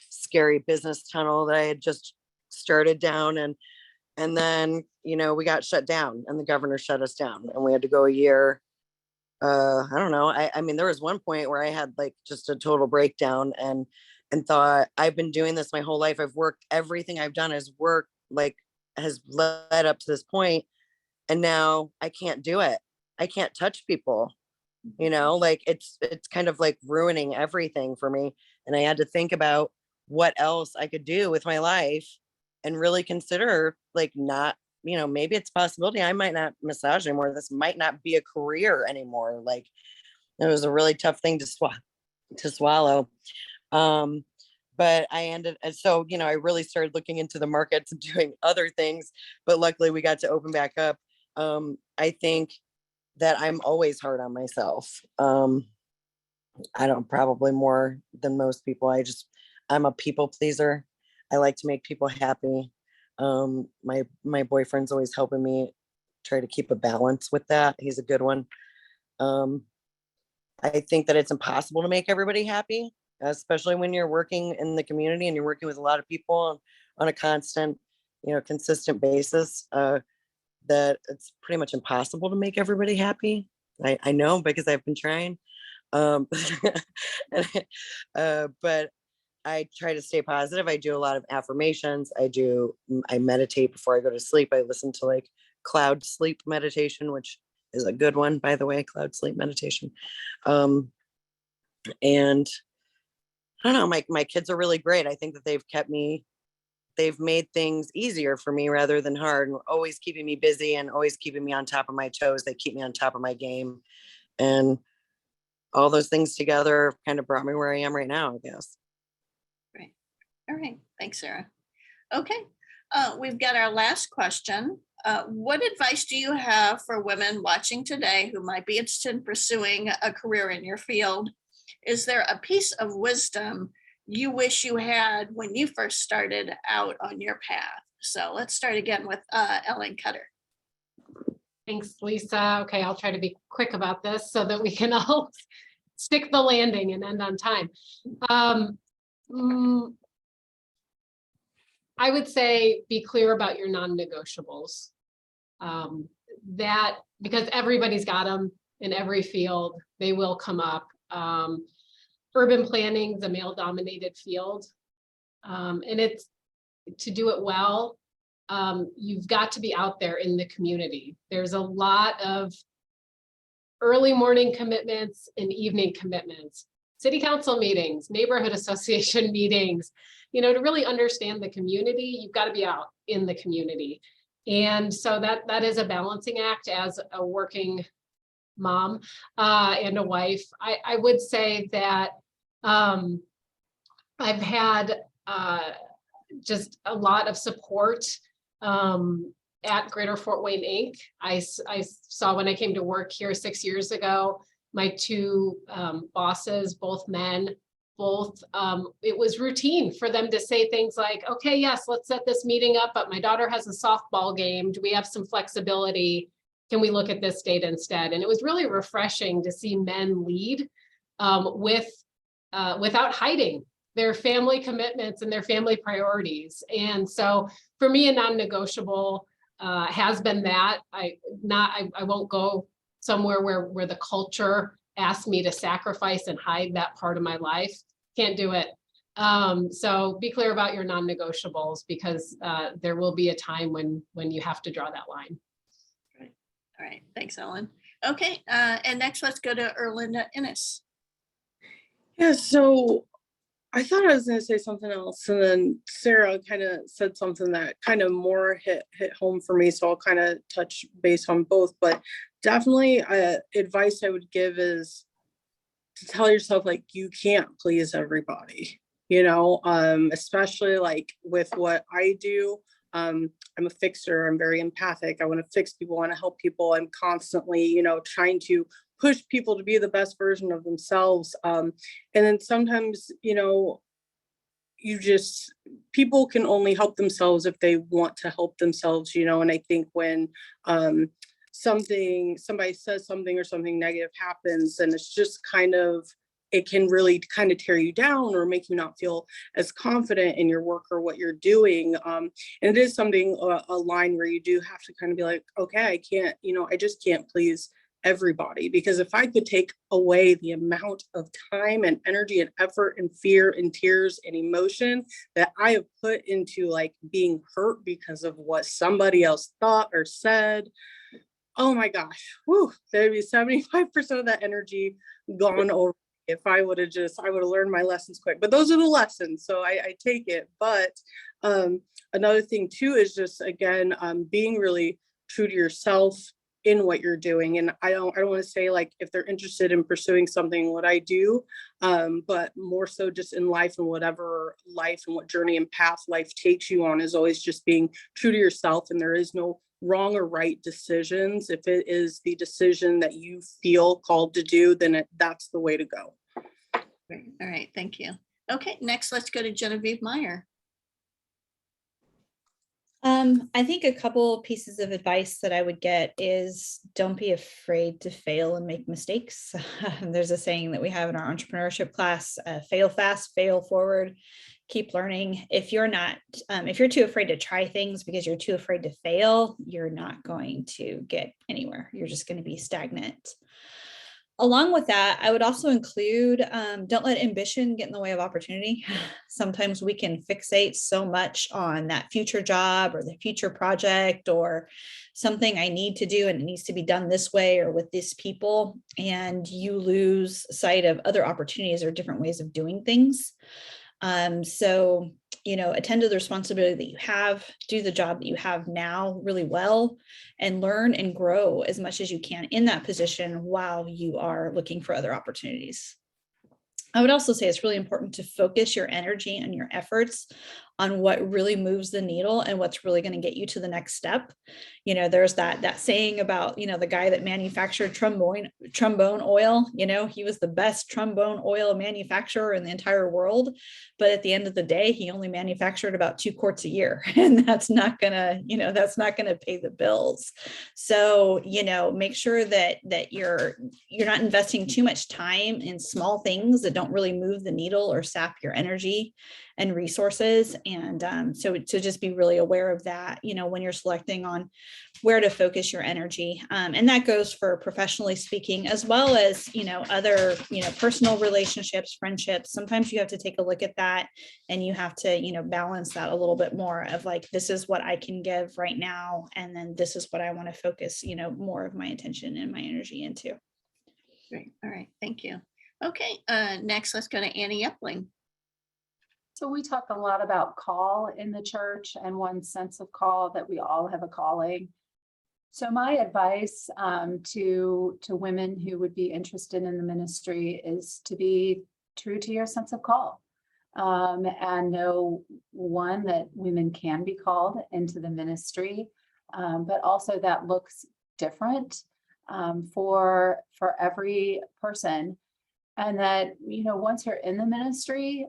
scary business tunnel that I had just started down, and then we got shut down and the governor shut us down and we had to go a year. I don't know, I mean there was one point where I had like just a total breakdown and thought, I've been doing this my whole life, I've worked, everything I've done has worked, like has led up to this point, and now I can't do it, I can't touch people, like it's kind of like ruining everything for me. And I had to think about what else I could do with my life and really consider like not, maybe it's a possibility I might not massage anymore. This might not be a career anymore. Like it was a really tough thing to swallow. But I ended, and so, I really started looking into the markets and doing other things, but luckily we got to open back up. I think that I'm always hard on myself. I don't, probably more than most people. I'm a people pleaser. I like to make people happy. My boyfriend's always helping me try to keep a balance with that. He's a good one. I think that it's impossible to make everybody happy, especially when you're working in the community and you're working with a lot of people on a constant, consistent basis. That it's pretty much impossible to make everybody happy. I know because I've been trying. But I try to stay positive. I do a lot of affirmations. I meditate before I go to sleep. I listen to like cloud sleep meditation, which is a good one, by the way, cloud sleep meditation. And I don't know, my kids are really great. I think that they've made things easier for me rather than hard, and always keeping me busy and always keeping me on top of my toes. They keep me on top of my game. And all those things together kind of brought me where I am right now, I guess. Great. All right. Thanks, Sarah. Okay. We've got our last question. What advice do you have for women watching today who might be interested in pursuing a career in your field? Is there a piece of wisdom you wish you had when you first started out on your path? So let's start again with Ellen Cutter. Thanks, Lisa. Okay, I'll try to be quick about this so that we can all stick the landing and end on time. I would say be clear about your non-negotiables. That, because everybody's got them in every field, they will come up. Urban planning is a male-dominated field, and it's, to do it well, you've got to be out there in the community. There's a lot of early morning commitments and evening commitments, city council meetings, neighborhood association meetings. To really understand the community, you've got to be out in the community. And so that is a balancing act as a working mom and a wife. I would say that I've had just a lot of support at Greater Fort Wayne Inc. I saw when I came to work here 6 years ago, my two bosses, both men, it was routine for them to say things like, okay, yes, let's set this meeting up, but my daughter has a softball game. Do we have some flexibility? Can we look at this date instead? And it was really refreshing to see men lead without hiding their family commitments and their family priorities. And so for me, a non-negotiable has been that I won't go somewhere where the culture asks me to sacrifice and hide that part of my life. Can't do it. So be clear about your non-negotiables, because there will be a time when you have to draw that line. Right. All right. Thanks, Ellen. Okay. And next, let's go to Erlinda Innes. Yeah, so I thought I was going to say something else, and then Sarah kind of said something that kind of more hit home for me. So I'll kind of touch base on both, but definitely advice I would give is to tell yourself, like, you can't please everybody, you know, especially like with what I do. I'm a fixer. I'm very empathic. I want to fix people. I want to help people. I'm constantly, you know, trying to push people to be the best version of themselves. And then sometimes, you know, people can only help themselves if they want to help themselves, you know. And I think when somebody says something or something negative happens, and it's just kind of, it can really kind of tear you down or make you not feel as confident in your work or what you're doing. And it is something, a line where you do have to kind of be like, okay, I can't, you know, I just can't please everybody, because if I could take away the amount of time and energy and effort and fear and tears and emotion that I have put into like being hurt because of what somebody else thought or said, oh my gosh, whew, there'd be 75% of that energy gone over. If I would have learned my lessons quick. But those are the lessons, so I take it. But another thing too is just, again, being really true to yourself in what you're doing. And I don't want to say like if they're interested in pursuing something, what I do, but more so just in life, and whatever life and what journey and path life takes you on, is always just being true to yourself. And there is no wrong or right decisions. If it is the decision that you feel called to do, then that's the way to go. Great. All right. Thank you. Okay. Next, let's go to Genevieve Meyer. I think a couple pieces of advice that I would get is don't be afraid to fail and make mistakes. There's a saying that we have in our entrepreneurship class, fail fast, fail forward, keep learning. If you're too afraid to try things because you're too afraid to fail, you're not going to get anywhere. You're just going to be stagnant. Along with that, I would also include, don't let ambition get in the way of opportunity. Sometimes we can fixate so much on that future job or the future project or something I need to do and it needs to be done this way or with these people, and you lose sight of other opportunities or different ways of doing things. So, you know, attend to the responsibility that you have, do the job that you have now really well, and learn and grow as much as you can in that position while you are looking for other opportunities. I would also say it's really important to focus your energy and your efforts on what really moves the needle and what's really going to get you to the next step. You know, there's that saying about, you know, the guy that manufactured trombone oil, you know, he was the best trombone oil manufacturer in the entire world. But at the end of the day, he only manufactured about 2 quarts a year. And that's not gonna, you know, that's not going to pay the bills. So, you know, make sure that you're not investing too much time in small things that don't really move the needle or sap your energy and resources. And so just be really aware of that, you know, when you're selecting on where to focus your energy. And that goes for professionally speaking, as well as, you know, other, you know, personal relationships, friendships. Sometimes you have to take a look at that and you have to, you know, balance that a little bit more of like, this is what I can give right now. And then this is what I want to focus, you know, more of my attention and my energy into. Great. All right. Thank you. Okay. Next, let's go to Annie Epling. So we talk a lot about call in the church and one sense of call, that we all have a calling. So my advice to women who would be interested in the ministry is to be true to your sense of call, and know, one, that women can be called into the ministry, but also that looks different for every person. And that, once you're in the ministry,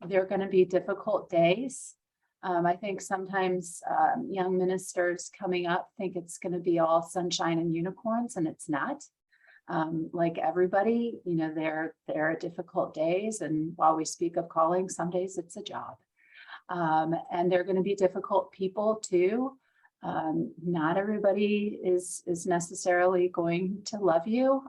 there are going to be difficult days. I think sometimes young ministers coming up think it's going to be all sunshine and unicorns, and it's not. Like everybody, there are difficult days. And while we speak of calling, some days it's a job. And there are going to be difficult people too. Not everybody is necessarily going to love you.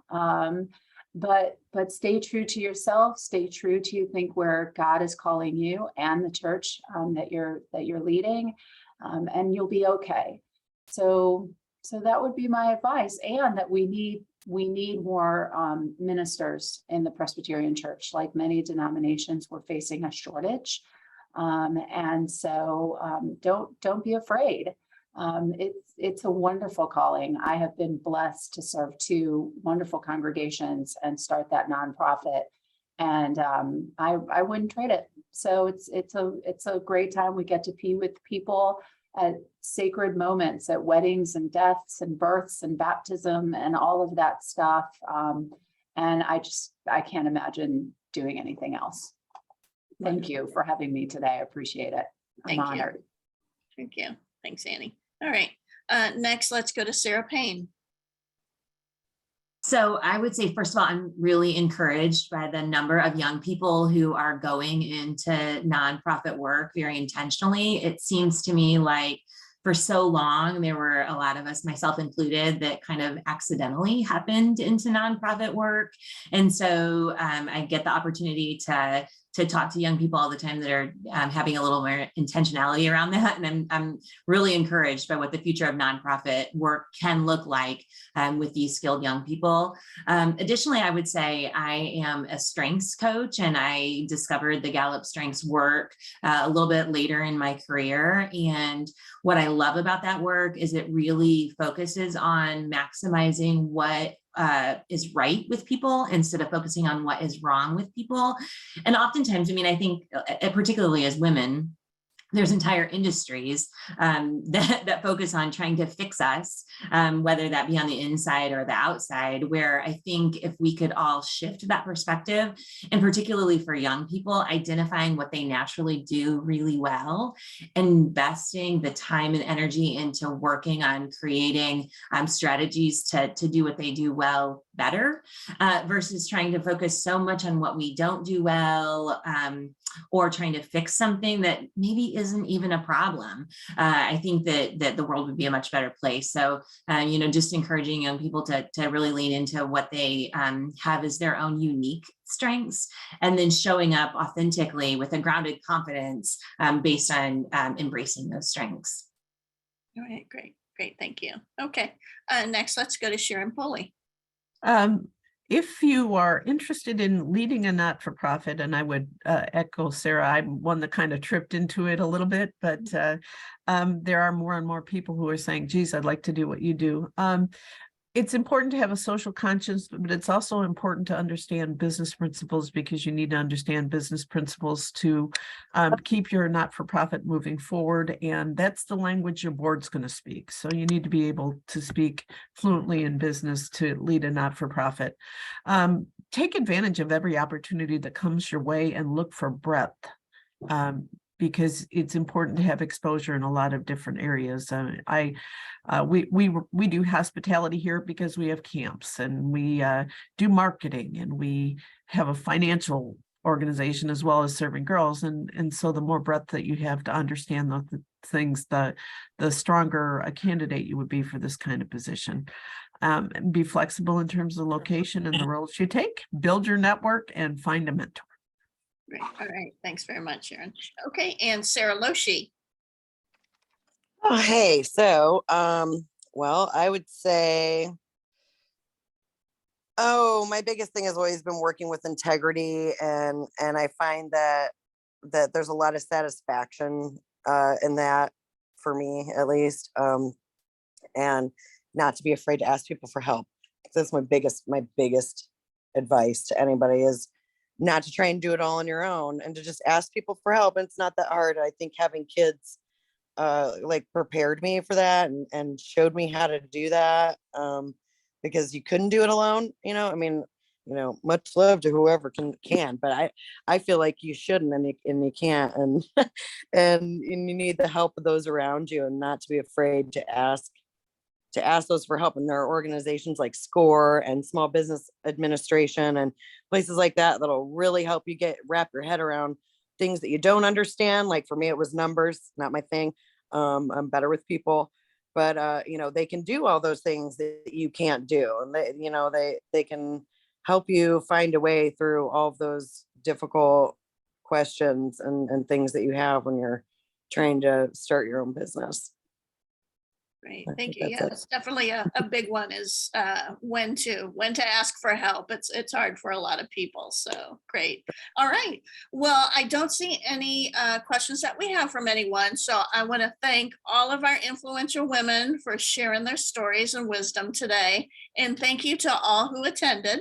But stay true to yourself, stay true to where God is calling you and the church that you're leading, and you'll be okay. So that would be my advice, and that we need more ministers in the Presbyterian Church. Like many denominations, we're facing a shortage, and so don't be afraid. It's a wonderful calling. I have been blessed to serve 2 wonderful congregations and start that nonprofit, and I wouldn't trade it. So it's a great time. We get to be with people at sacred moments, at weddings and deaths and births and baptism and all of that stuff. And I can't imagine doing anything else. Thank you for having me today. I appreciate it. I'm honored. Thank you. Thanks, Annie. All right. Next, let's go to Sarah Payne. So I would say, first of all, I'm really encouraged by the number of young people who are going into nonprofit work very intentionally. It seems to me like for so long, there were a lot of us, myself included, that kind of accidentally happened into nonprofit work. And so I get the opportunity to talk to young people all the time that are having a little more intentionality around that. And I'm really encouraged by what the future of nonprofit work can look like with these skilled young people. Additionally, I would say I am a strengths coach, and I discovered the Gallup Strengths work a little bit later in my career. And what I love about that work is it really focuses on maximizing what is right with people instead of focusing on what is wrong with people. And oftentimes, I think particularly as women, there's entire industries that focus on trying to fix us, whether that be on the inside or the outside, where I think if we could all shift that perspective, and particularly for young people, identifying what they naturally do really well, investing the time and energy into working on creating strategies to do what they do well better, versus trying to focus so much on what we don't do well, or trying to fix something that maybe isn't even a problem. I think that the world would be a much better place. So, just encouraging young people to really lean into what they have as their own unique strengths, and then showing up authentically with a grounded confidence based on embracing those strengths. All right, great. Thank you. Okay, next, let's go to Sharon Pulley. If you are interested in leading a not-for-profit, and I would echo Sarah, I'm one that kind of tripped into it a little bit, but there are more and more people who are saying, geez, I'd like to do what you do. It's important to have a social conscience, but it's also important to understand business principles, because you need to understand business principles to keep your not-for-profit moving forward. And that's the language your board's going to speak. So you need to be able to speak fluently in business to lead a not-for-profit. Take advantage of every opportunity that comes your way and look for breadth. Because it's important to have exposure in a lot of different areas. We do hospitality here because we have camps, and we do marketing, and we have a financial organization as well as serving girls. And so the more breadth that you have to understand the things, the stronger a candidate you would be for this kind of position. Be flexible in terms of location and the roles you take, build your network, and find a mentor. Great. All right. Thanks very much, Sharon. Okay. And Sarah Loshi. Oh, hey. So, well, I would say, my biggest thing has always been working with integrity, and I find that there's a lot of satisfaction in that, for me at least, and not to be afraid to ask people for help. That's my biggest advice to anybody, is not to try and do it all on your own, and to just ask people for help. And it's not that hard. I think having kids prepared me for that and showed me how to do that. because you couldn't do it alone, I mean, much love to whoever can, but I feel like you shouldn't, and you can't, and and you need the help of those around you, and not to be afraid to ask those for help. And there are organizations like SCORE and Small Business Administration and places like that that'll really help you wrap your head around things that you don't understand. Like for me, it was numbers, not my thing. I'm better with people, but they can do all those things that you can't do, and they can help you find a way through all of those difficult questions and things that you have when you're trying to start your own business. Great, I thank think you. that's Yeah, it. it's definitely a big one is when to ask for help. It's hard for a lot of people, so great. All right, well, I don't see any questions that we have from anyone, so I want to thank all of our influential women for sharing their stories and wisdom today, and thank you to all who attended.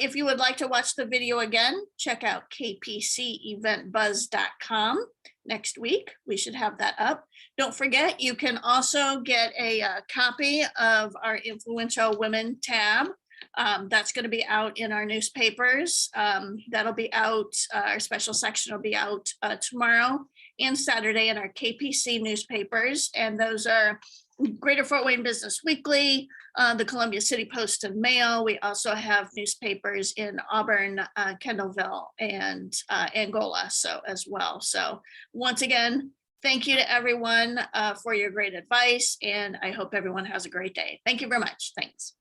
If you would like to watch the video again, check out kpceventbuzz.com. Next week, we should have that up. Don't forget, you can also get a copy of our Influential Women tab. That's going to be out in our newspapers. That'll be out, our special section will be out tomorrow and Saturday in our KPC newspapers. And those are Greater Fort Wayne Business Weekly, the Columbia City Post and Mail. We also have newspapers in Auburn, Kendallville, and Angola, so as well. So once again, thank you to everyone for your great advice, and I hope everyone has a great day. Thank you very much. Thanks.